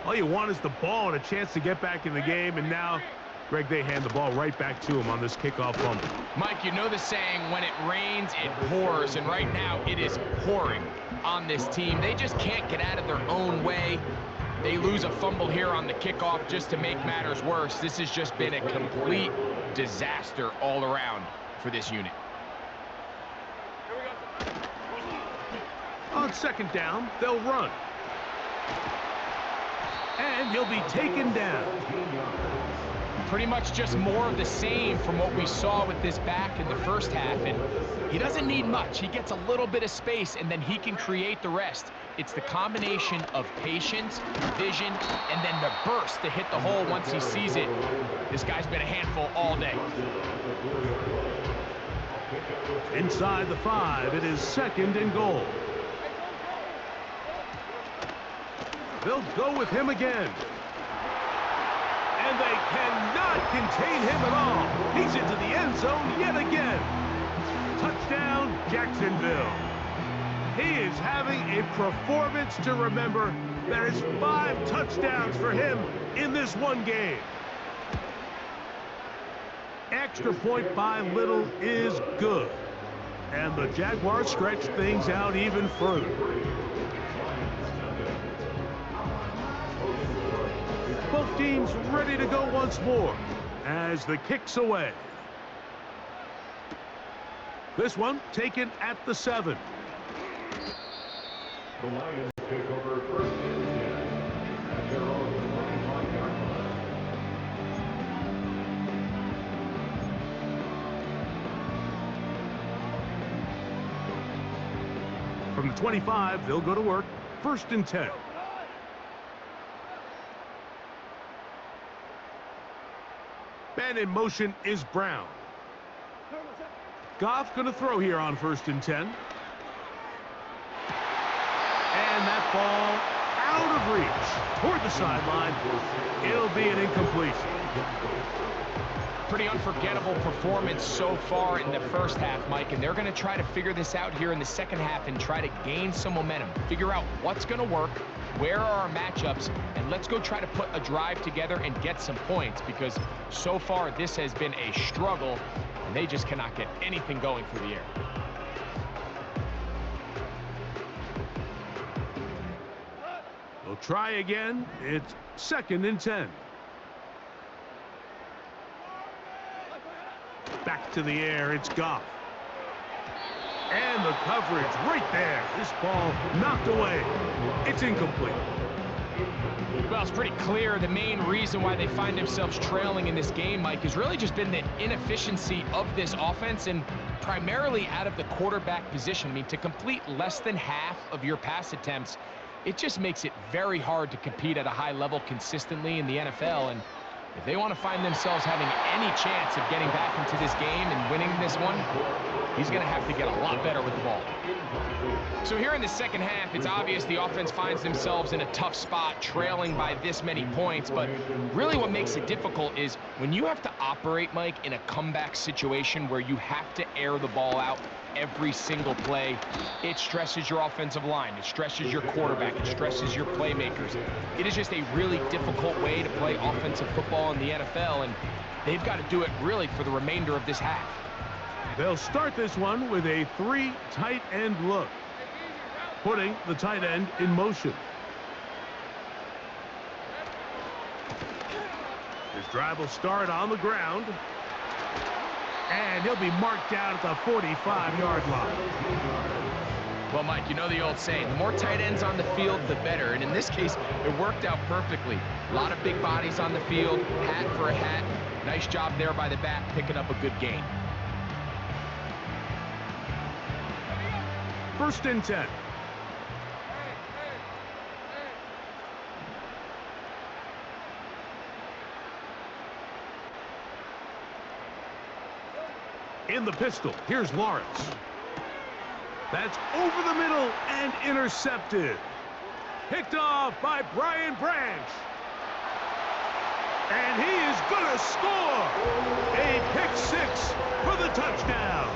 A: All you want is the ball and a chance to get back in the game, and now, Greg, they hand the ball right back to him on this kickoff fumble.
B: Mike, you know the saying, when it rains, it pours, and right now it is pouring on this team. They just can't get out of their own way. They lose a fumble here on the kickoff just to make matters worse. This has just been a complete disaster all around for this unit.
A: On second down, they'll run. And he'll be taken down.
B: Pretty much just more of the same from what we saw with this back in the first half. And he doesn't need much. He gets a little bit of space, and then he can create the rest. It's the combination of patience, vision, and then the burst to hit the hole once he sees it. This guy's been a handful all day.
A: Inside the 5, it is 2nd and goal. They'll go with him again. And they cannot contain him at all. He's into the end zone yet again. Touchdown, Jacksonville. He is having a performance to remember. There is 5 touchdowns for him in this one game. Extra point by little is good. And the Jaguars stretch things out even further. Both teams ready to go once more as the kick's away. This one taken at the 7.
D: The Lions take over 1st and 10 at their own 25-yard line.
A: From the 25, they'll go to work. 1st and 10. Man in motion is Brown. Goff going to throw here on 1st and 10. And that ball out of reach toward the sideline. It'll be an incompletion.
B: Pretty unforgettable performance so far in the first half, Mike, and they're going to try to figure this out here in the second half and try to gain some momentum. Figure out what's going to work, where are our matchups, and let's go try to put a drive together and get some points, because so far this has been a struggle, and they just cannot get anything going through the air.
A: We'll try again. It's 2nd and 10. Back to the air, it's Goff. And the coverage right there. This ball knocked away. It's incomplete.
B: Well, it's pretty clear the main reason why they find themselves trailing in this game, Mike, has really just been the inefficiency of this offense and primarily out of the quarterback position. I mean, to complete less than half of your pass attempts, it just makes it very hard to compete at a high level consistently in the NFL. And if they want to find themselves having any chance of getting back into this game and winning this one, he's going to have to get a lot better with the ball. So here in the second half, it's obvious the offense finds themselves in a tough spot, trailing by this many points. But really what makes it difficult is when you have to operate, Mike, in a comeback situation where you have to air the ball out every single play, it stresses your offensive line, it stresses your quarterback, it stresses your playmakers. It is just a really difficult way to play offensive football in the NFL, and they've got to do it really for the remainder of this half.
A: They'll start this one with a 3 tight end look, putting the tight end in motion. His drive will start on the ground. And he'll be marked down at the 45-yard line.
B: Well, Mike, you know the old saying, the more tight ends on the field, the better. And in this case, it worked out perfectly. A lot of big bodies on the field, hat for a hat. Nice job there by the back, picking up a good gain.
A: 1st and 10. in the pistol. Here's Lawrence. That's over the middle and intercepted. Picked off by Brian Branch. And he is going to score. A pick six for the touchdown.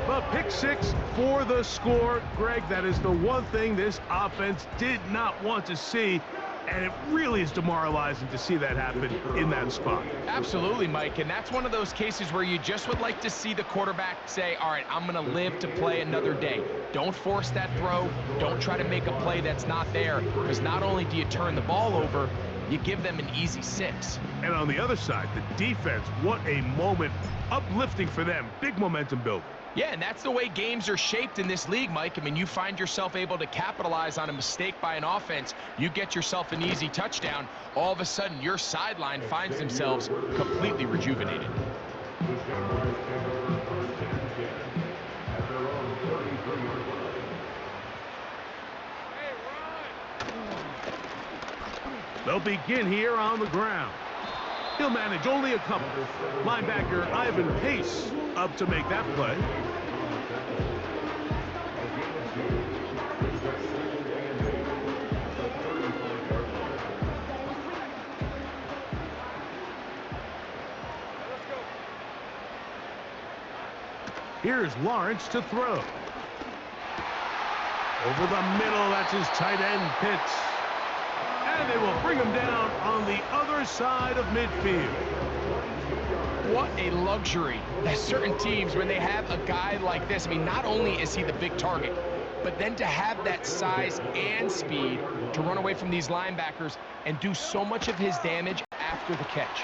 A: The pick six for the score. Greg, that is the one thing this offense did not want to see. And it really is demoralizing to see that happen in that spot.
B: Absolutely, Mike, and that's one of those cases where you just would like to see the quarterback say, all right, I'm going to live to play another day. Don't force that throw. Don't try to make a play that's not there, because not only do you turn the ball over, you give them an easy 6.
A: And on the other side, the defense, what a moment. Uplifting for them. Big momentum builder.
B: Yeah, and that's the way games are shaped in this league, Mike. I mean, you find yourself able to capitalize on a mistake by an offense. You get yourself an easy touchdown. All of a sudden, your sideline finds themselves completely rejuvenated.
D: The Jaguars take over first and 10 at their own 33-yard line.
A: They'll begin here on the ground. He'll manage only a couple. Linebacker Ivan Pace up to make that play. Here's Lawrence to throw. Over the middle, that's his tight end, Pitts. And they will bring him down on the other side of midfield.
B: What a luxury that certain teams, when they have a guy like this, I mean, not only is he the big target, but then to have that size and speed to run away from these linebackers and do so much of his damage after the catch.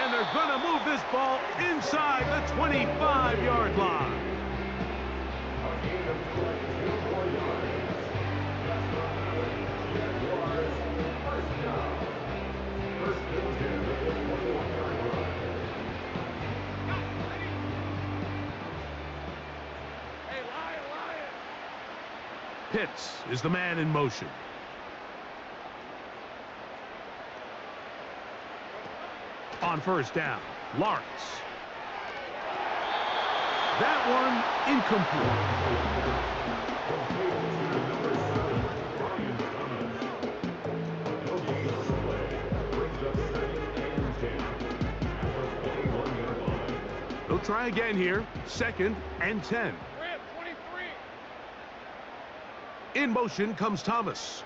A: And they're going to move this ball inside the 25-yard line. Pitts is the man in motion. On first down, Lawrence. That one incomplete. They'll try again here. 2nd and 10. In motion comes Thomas.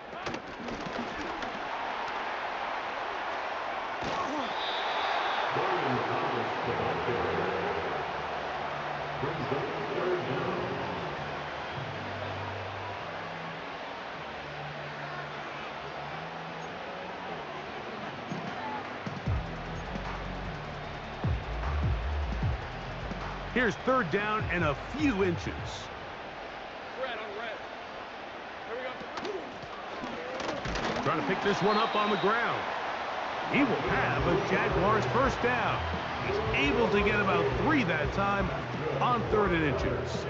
A: Here's 3rd down and a few inches. Trying to pick this one up on the ground. He will have a Jaguars first down. He's able to get about 3 that time on 3rd and inches.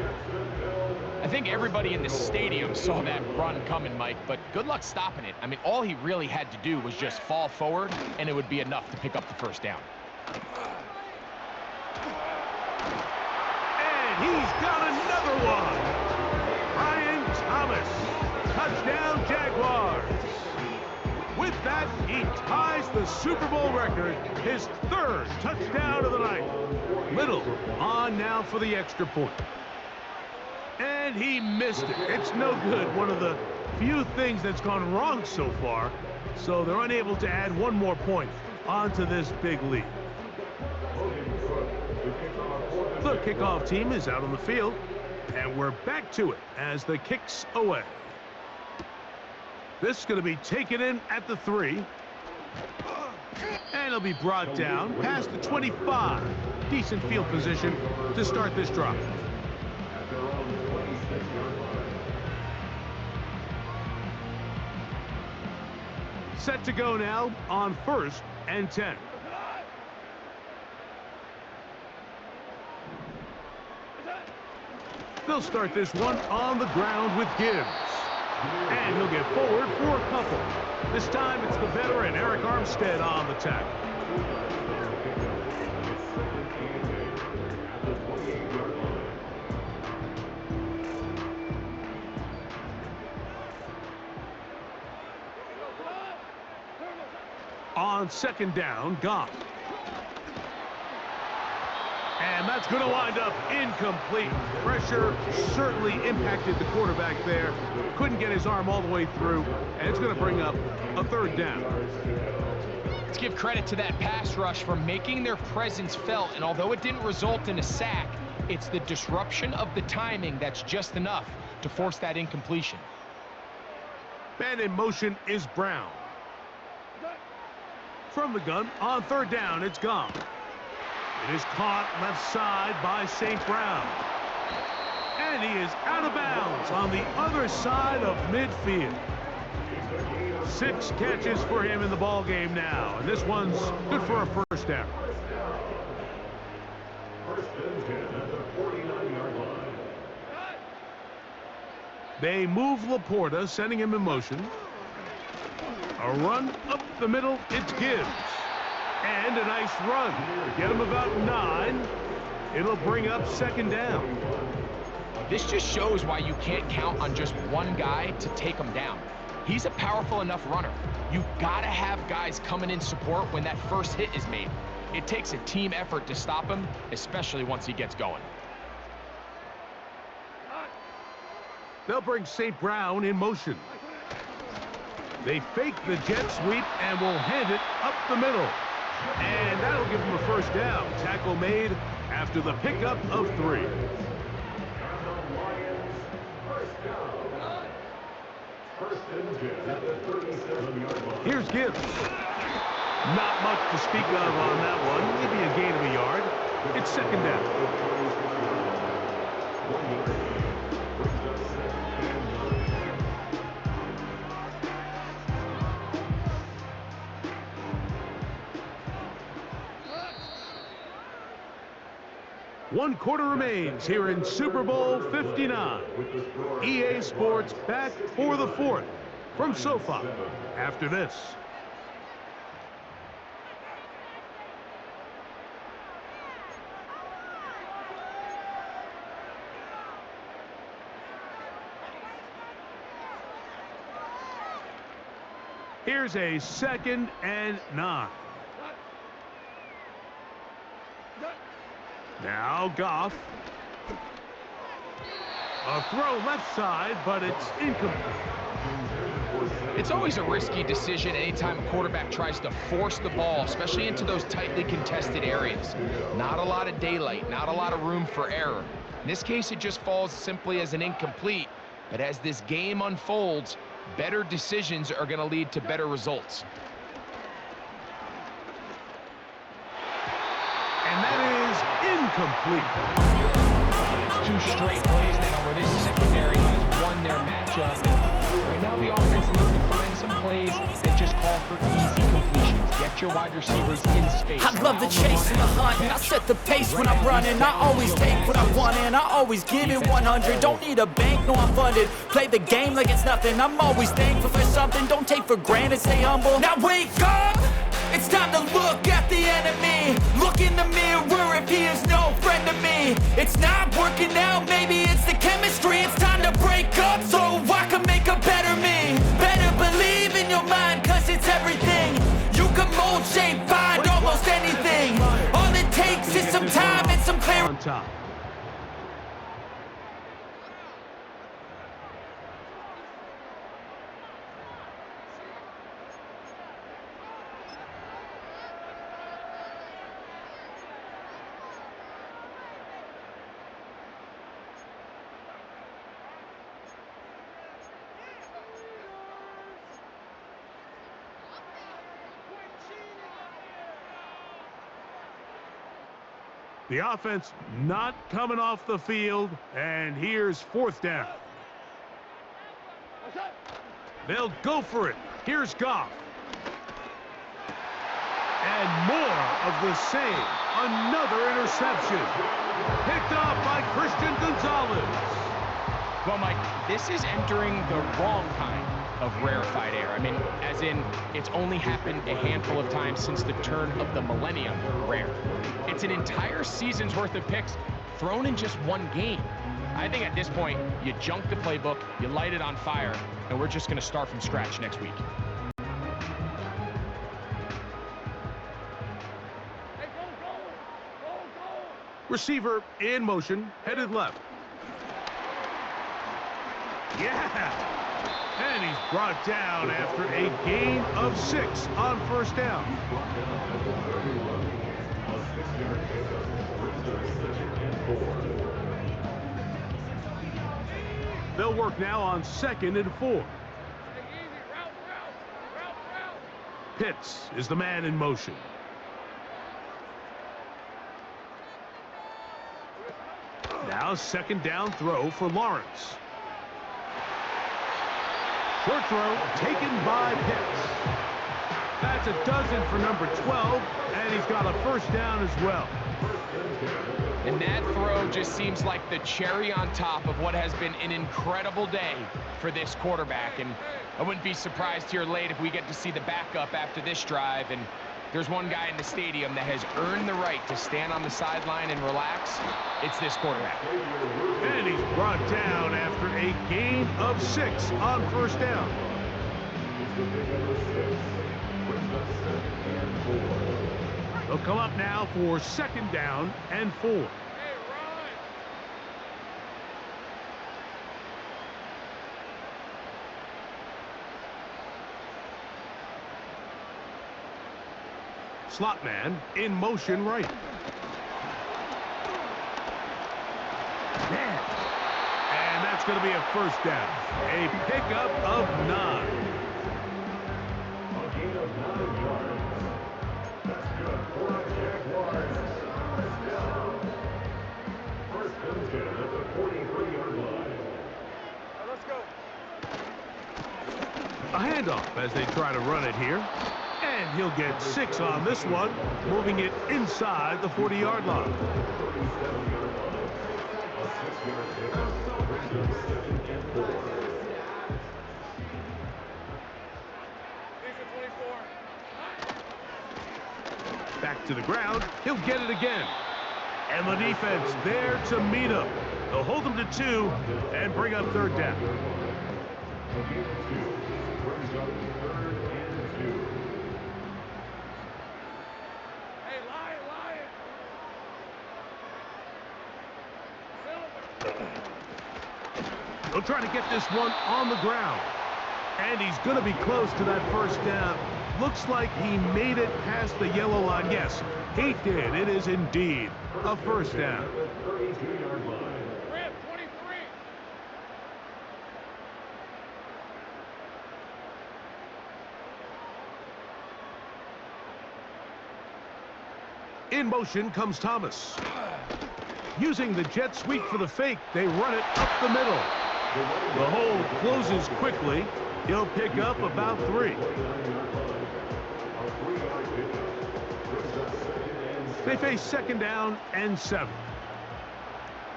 B: I think everybody in the stadium saw that run coming, Mike, but good luck stopping it. I mean, all he really had to do was just fall forward, and it would be enough to pick up the first down.
A: And he's got another one. Brian Thomas. Touchdown, Jaguars. With that, he ties the Super Bowl record, his 3rd touchdown of the night. Little on now for the extra point. And he missed it. It's no good. One of the few things that's gone wrong so far. So they're unable to add one more point onto this big lead. The kickoff team is out on the field. And we're back to it as the kick's away. This is going to be taken in at the 3. And it'll be brought down past the 25. Decent field position to start this drive. Set to go now on 1st and 10. They'll start this one on the ground with Gibbs. And he'll get forward for a couple. This time it's the veteran Eric Armstead on the tackle. On second down, Goff. And that's going to wind up incomplete. Pressure certainly impacted the quarterback there. Couldn't get his arm all the way through, and it's going to bring up a third down.
B: Let's give credit to that pass rush for making their presence felt, and although it didn't result in a sack, it's the disruption of the timing that's just enough to force that incompletion.
A: And in motion is Brown. From the gun, on third down, it's gone. It is caught left side by St. Brown. And he is out of bounds on the other side of midfield. 6 catches for him in the ball game now, and this one's good for a first down.
D: First and 10 at the 49-yard line.
A: They move Laporta, sending him in motion. A run up the middle, it's Gibbs. And a nice run. Get him about 9. It'll bring up second down.
B: This just shows why you can't count on just one guy to take him down. He's a powerful enough runner. You've got to have guys coming in support when that first hit is made. It takes a team effort to stop him, especially once he gets going.
A: They'll bring St. Brown in motion. They fake the jet sweep and will hand it up the middle. And that'll give them a first down. Tackle made after the pickup of 3.
D: First and 10 at the 37-yard line.
A: Here's Gibbs. Not much to speak of on that one. Maybe a gain of a yard. It's second down.
D: 1 yard. Brings up second and
A: 9. 1 quarter remains here in Super Bowl 59. EA Sports back for the 4th from SoFi after this. Here's a second and 9. Now Goff. A throw left side, but it's incomplete.
B: It's always a risky decision anytime a quarterback tries to force the ball, especially into those tightly contested areas. Not a lot of daylight, not a lot of room for error. In this case, it just falls simply as an incomplete. But as this game unfolds, better decisions are going to lead to better results.
A: And that is incomplete.
B: 2 straight plays now where this secondary has won their matchup. Right now the offense needs to find some plays that just call for easy completions. Get your wide receivers in space.
C: I love the chase and the hunt, and I set the pace when I'm running. I always take what I want and I always give it 100. Don't need a bank, no I'm funded. Play the game like it's nothing. I'm always thankful for something. Don't take for granted, stay humble. Now wake up! It's time to look at the enemy. Look in the mirror if he is no friend to me. It's not working out, maybe it's the chemistry. It's time to break up so I can make a better me. Better believe in your mind, cause it's everything. You can mold, shape, find almost anything. All it takes is some time and some clarity.
A: On top. The offense not coming off the field, and here's 4th down. They'll go for it. Here's Goff. And more of the same. Another interception. Picked off by Christian Gonzalez.
B: Well, Mike, this is entering the wrong kind of rarefied air. I mean, as in, it's only happened a handful of times since the turn of the millennium rare. It's an entire season's worth of picks thrown in just one game. I think at this point, you junk the playbook, you light it on fire, and we're just going to start from scratch next week.
A: Receiver in motion, headed left. Yeah! And he's brought down after a gain of 6 on first down. They'll work now on 2nd and 4. Pitts is the man in motion. Now 2nd down throw for Lawrence. Short throw taken by Pitts. That's a dozen for number 12, and he's got a first down as well.
B: And that throw just seems like the cherry on top of what has been an incredible day for this quarterback. And I wouldn't be surprised here late if we get to see the backup after this drive. And there's one guy in the stadium that has earned the right to stand on the sideline and relax. It's this quarterback.
A: And he's brought down after a gain of 6 on first down. They'll come up now for 2nd down and 4. Slot man in motion right. And that's going to be a first down. A pickup of 9.
D: A gain of 9 yards. That's good for the Jaguars. First down. First and 10 at the 43-yard line.
E: Let's go.
A: A handoff as they try to run it here. And he'll get 6 on this one, moving it inside the 40-yard line. Back to the ground. He'll get it again. And the defense there to meet him. They'll hold him to 2 and bring up 3rd down. They'll try to get this one on the ground. And he's going to be close to that first down. Looks like he made it past the yellow line. Yes, he did. It is indeed a first down.
E: Rip, 23.
A: In motion comes Thomas. Using the jet sweep for the fake, they run it up the middle. The hole closes quickly. He'll pick up about 3. They face 2nd down and 7.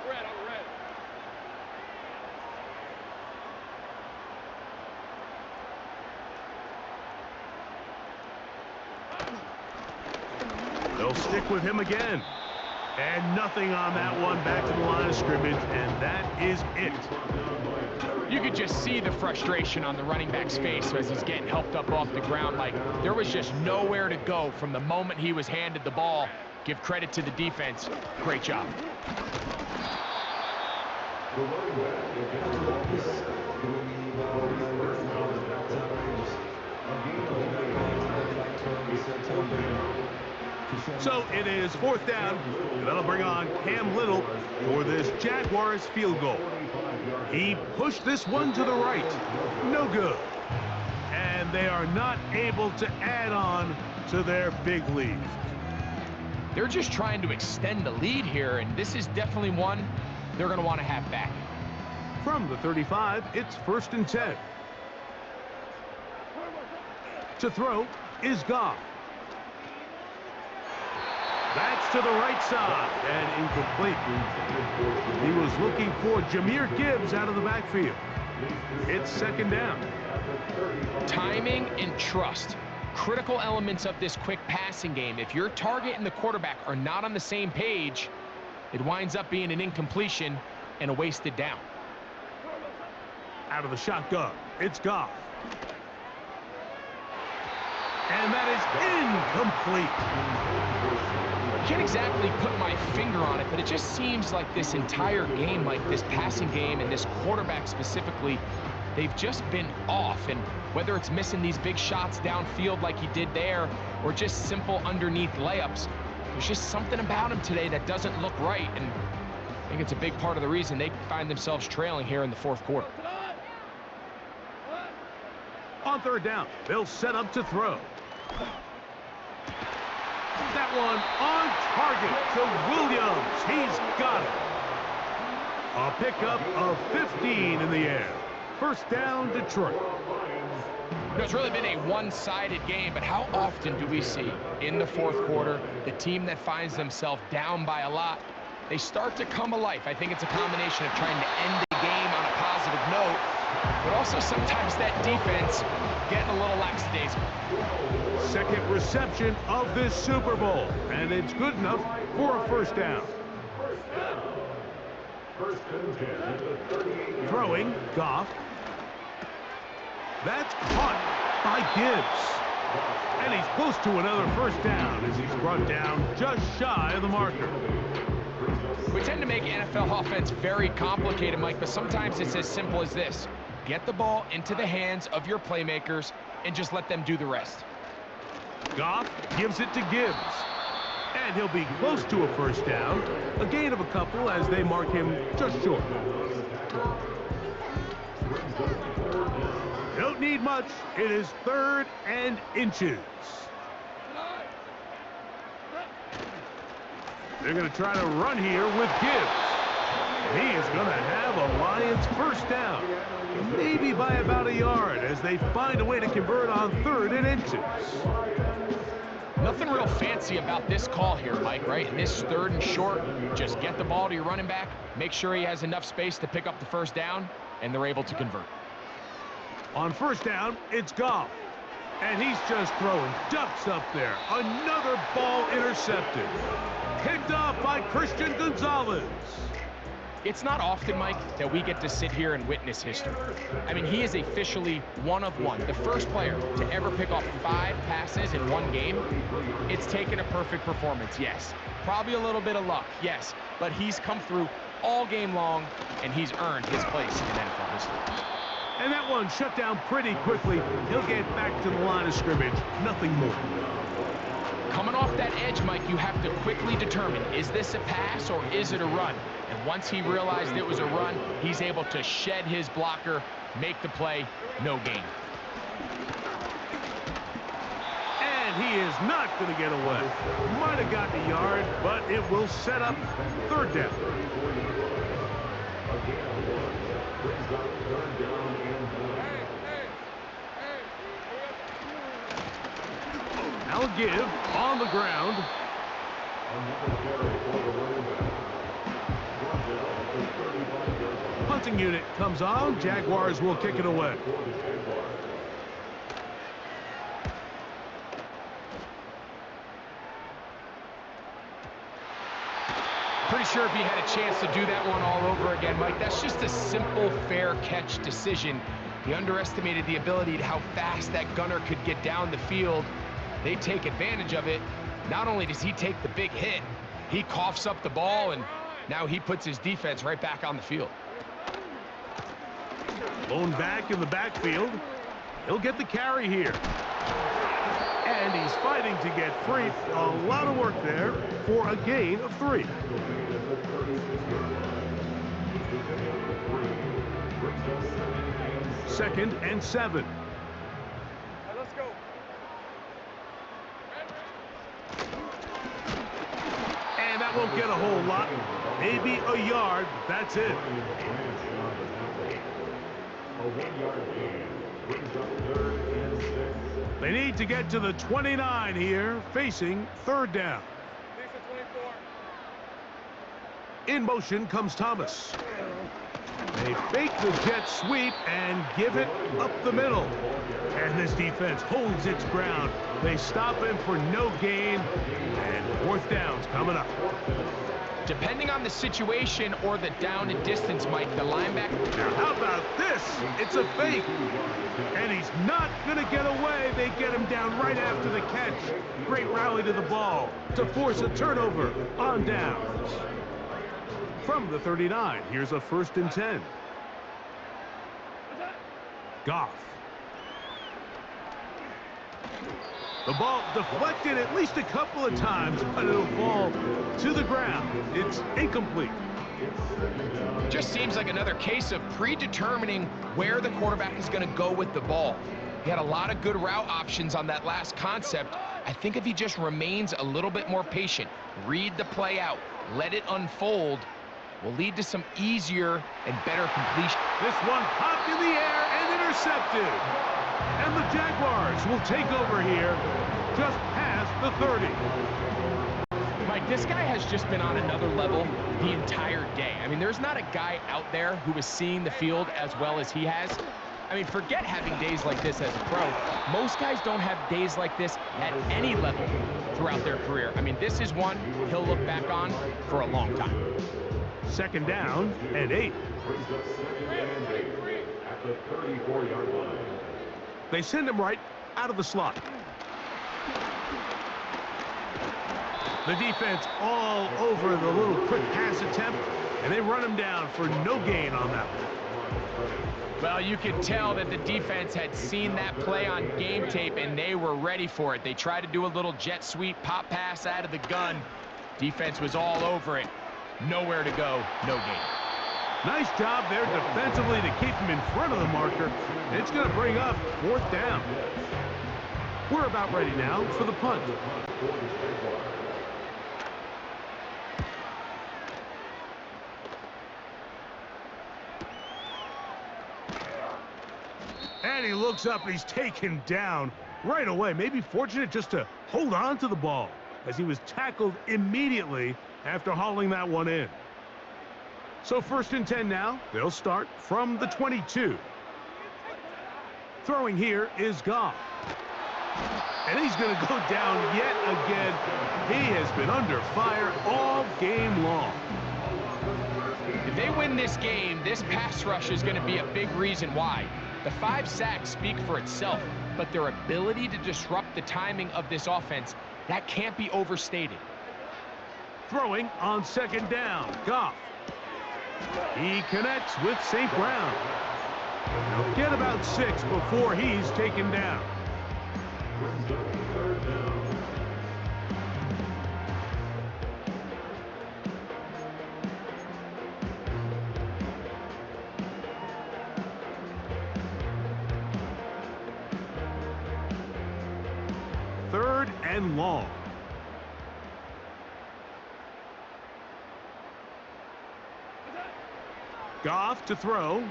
E: Red, I'm red.
A: They'll stick with him again. And nothing on that one. Back to the line of scrimmage, and that is it.
B: You could just see the frustration on the running back's face as he's getting helped up off the ground. Like, there was just nowhere to go from the moment he was handed the ball. Give credit to the defense. Great job.
A: So it is 4th down, and that'll bring on Cam Little for this Jaguars field goal. He pushed this one to the right. No good. And they are not able to add on to their big lead.
B: They're just trying to extend the lead here, and this is definitely one they're going to want to have back.
A: From the 35, it's 1st and 10. To throw is Goff. That's to the right side and incomplete. He was looking for Jahmyr Gibbs out of the backfield. It's second down.
B: Timing and trust. Critical elements of this quick passing game. If your target and the quarterback are not on the same page, it winds up being an incompletion and a wasted down.
A: Out of the shotgun, it's Goff. And that is incomplete.
B: Can't exactly put my finger on it, but it just seems like this entire game, like this passing game and this quarterback specifically, they've just been off. And whether it's missing these big shots downfield like he did there or just simple underneath layups, there's just something about him today that doesn't look right. And I think it's a big part of the reason they find themselves trailing here in the fourth quarter.
A: On third down, they'll set up to throw. That one on target to Williams. He's got it. A pickup of 15 in the air. First down, Detroit.
B: It's really been a one-sided game, but how often do we see in the fourth quarter the team that finds themselves down by a lot, they start to come alive? I think it's a combination of trying to end the game on a positive note, but also sometimes that defense getting a little lackadaisical.
A: Second reception of this Super Bowl, and it's good enough for a first down. Throwing, Goff. That's caught by Gibbs. And he's close to another first down as he's brought down just shy of the marker.
B: We tend to make NFL offense very complicated, Mike, but sometimes it's as simple as this. Get the ball into the hands of your playmakers and just let them do the rest.
A: Goff gives it to Gibbs. And he'll be close to a first down. A gain of a couple as they mark him just short. Don't need much. It is third and inches. They're going to try to run here with Gibbs. He is going to have a Lions first down. Maybe by about a yard as they find a way to convert on third and inches.
B: Nothing real fancy about this call here, Mike, right? In this third and short, just get the ball to your running back, make sure he has enough space to pick up the first down, and they're able to convert.
A: On first down, it's Goff. And he's just throwing ducks up there. Another ball intercepted. Picked off by Christian Gonzalez.
B: It's not often, Mike, that we get to sit here and witness history. I mean, he is officially one of one. The first player to ever pick off 5 passes in one game. It's taken a perfect performance, yes. Probably a little bit of luck, yes. But he's come through all game long, and he's earned his place in NFL history.
A: And that one shut down pretty quickly. He'll get back to the line of scrimmage. Nothing more.
B: Coming off that edge, Mike, you have to quickly determine, is this a pass or is it a run? And once he realized it was a run, he's able to shed his blocker, make the play, no gain.
A: And he is not going to get away. Might have gotten a yard, but it will set up third down. Now a give on the ground. Punting unit comes on. Jaguars will kick it away.
B: Pretty sure if he had a chance to do that one all over again, Mike, that's just a simple, fair catch decision. He underestimated the ability to how fast that gunner could get down the field. They take advantage of it. Not only does he take the big hit, he coughs up the ball, and now he puts his defense right back on the field.
A: Blown back in the backfield. He'll get the carry here. And he's fighting to get free. A lot of work there for a gain of 3. Second and 7.
E: Let's go.
A: And that won't get a whole lot. Maybe a yard. That's it. They need to get to the 29 here, facing third down.
E: Defense
A: In motion comes Thomas. They fake the jet sweep and give it up the middle. And this defense holds its ground. They stop him for no gain. And fourth down's coming up.
B: Depending on the situation or the down and distance, Mike, the linebacker...
A: Now, how about this? It's a fake. And he's not going to get away. They get him down right after the catch. Great rally to the ball to force a turnover on downs. From the 39, here's a 1st and 10. Goff. The ball deflected at least a couple of times, but it'll fall to the ground. It's incomplete.
B: Just seems like another case of predetermining where the quarterback is going to go with the ball. He had a lot of good route options on that last concept. I think if he just remains a little bit more patient, read the play out, let it unfold, will lead to some easier and better completion.
A: This one popped in the air and intercepted. And the Jaguars will take over here just past the 30.
B: Mike, this guy has just been on another level the entire day. I mean, there's not a guy out there who is seeing the field as well as he has. I mean, forget having days like this as a pro. Most guys don't have days like this at any level throughout their career. I mean, this is one he'll look back on for a long time.
A: 2nd down and 8.
D: At the 34-yard line.
A: They send him right out of the slot. The defense all over the little quick pass attempt, and they run him down for no gain on that one.
B: Well, you could tell that the defense had seen that play on game tape, and they were ready for it. They tried to do a little jet sweep, pop pass out of the gun. Defense was all over it. Nowhere to go, no gain.
A: Nice job there defensively to keep him in front of the marker. It's going to bring up 4th down. We're about ready now for the punt. And he looks up and he's taken down right away. Maybe fortunate just to hold on to the ball as he was tackled immediately after hauling that one in. So 1st and 10 now. They'll start from the 22. Throwing here is Goff. And he's going to go down yet again. He has been under fire all game long.
B: If they win this game, this pass rush is going to be a big reason why. The 5 sacks speak for itself, but their ability to disrupt the timing of this offense, that can't be overstated.
A: Throwing on 2nd down. Goff. He connects with St. Brown. He'll get about 6 before he's taken down. Third and long. Goff to throw.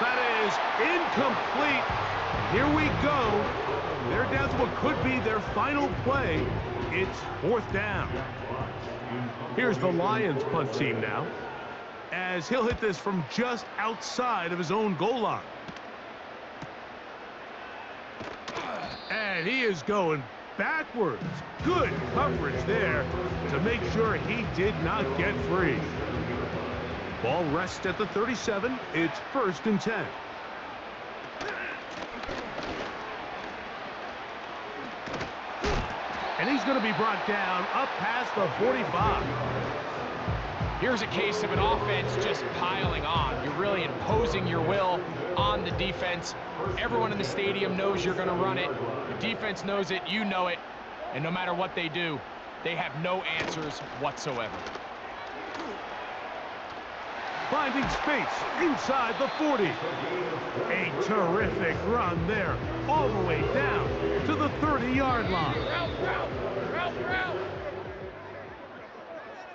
A: That is incomplete. Here we go. They're down to what could be their final play. It's 4th down. Here's the Lions punt team now, as he'll hit this from just outside of his own goal line. And he is going backwards. Good coverage there to make sure he did not get free. Ball rests at the 37. It's 1st and 10. And he's going to be brought down up past the 45.
B: Here's a case of an offense just piling on. You're really imposing your will on the defense. Everyone in the stadium knows you're going to run it. The defense knows it, you know it. And no matter what they do, they have no answers whatsoever.
A: Finding space inside the 40. A terrific run there, all the way down to the 30-yard line.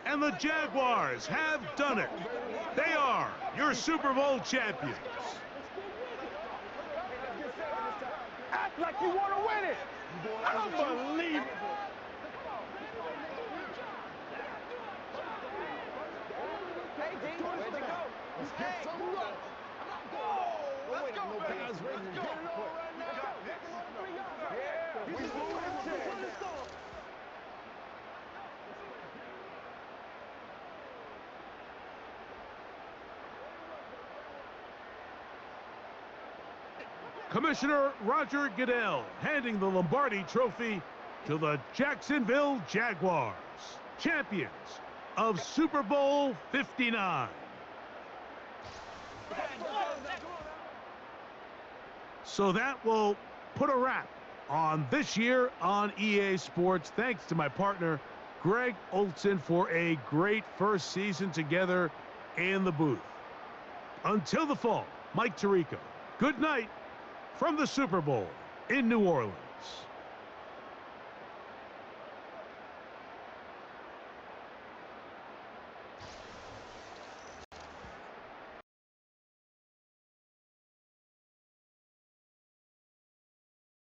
A: And the Jaguars have done it. They are your Super Bowl champions.
E: Act like you want to win it. Unbelievable. Let's get some love. Let's go, baby. Let's go. Get it all right now. Yeah. We moving it.
A: Commissioner Roger Goodell handing the Lombardi Trophy to the Jacksonville Jaguars, champions of Super Bowl 59. So that will put a wrap on this year on EA Sports. Thanks to my partner, Greg Olson, for a great first season together in the booth. Until the fall, Mike Tirico, good night from the Super Bowl in New Orleans.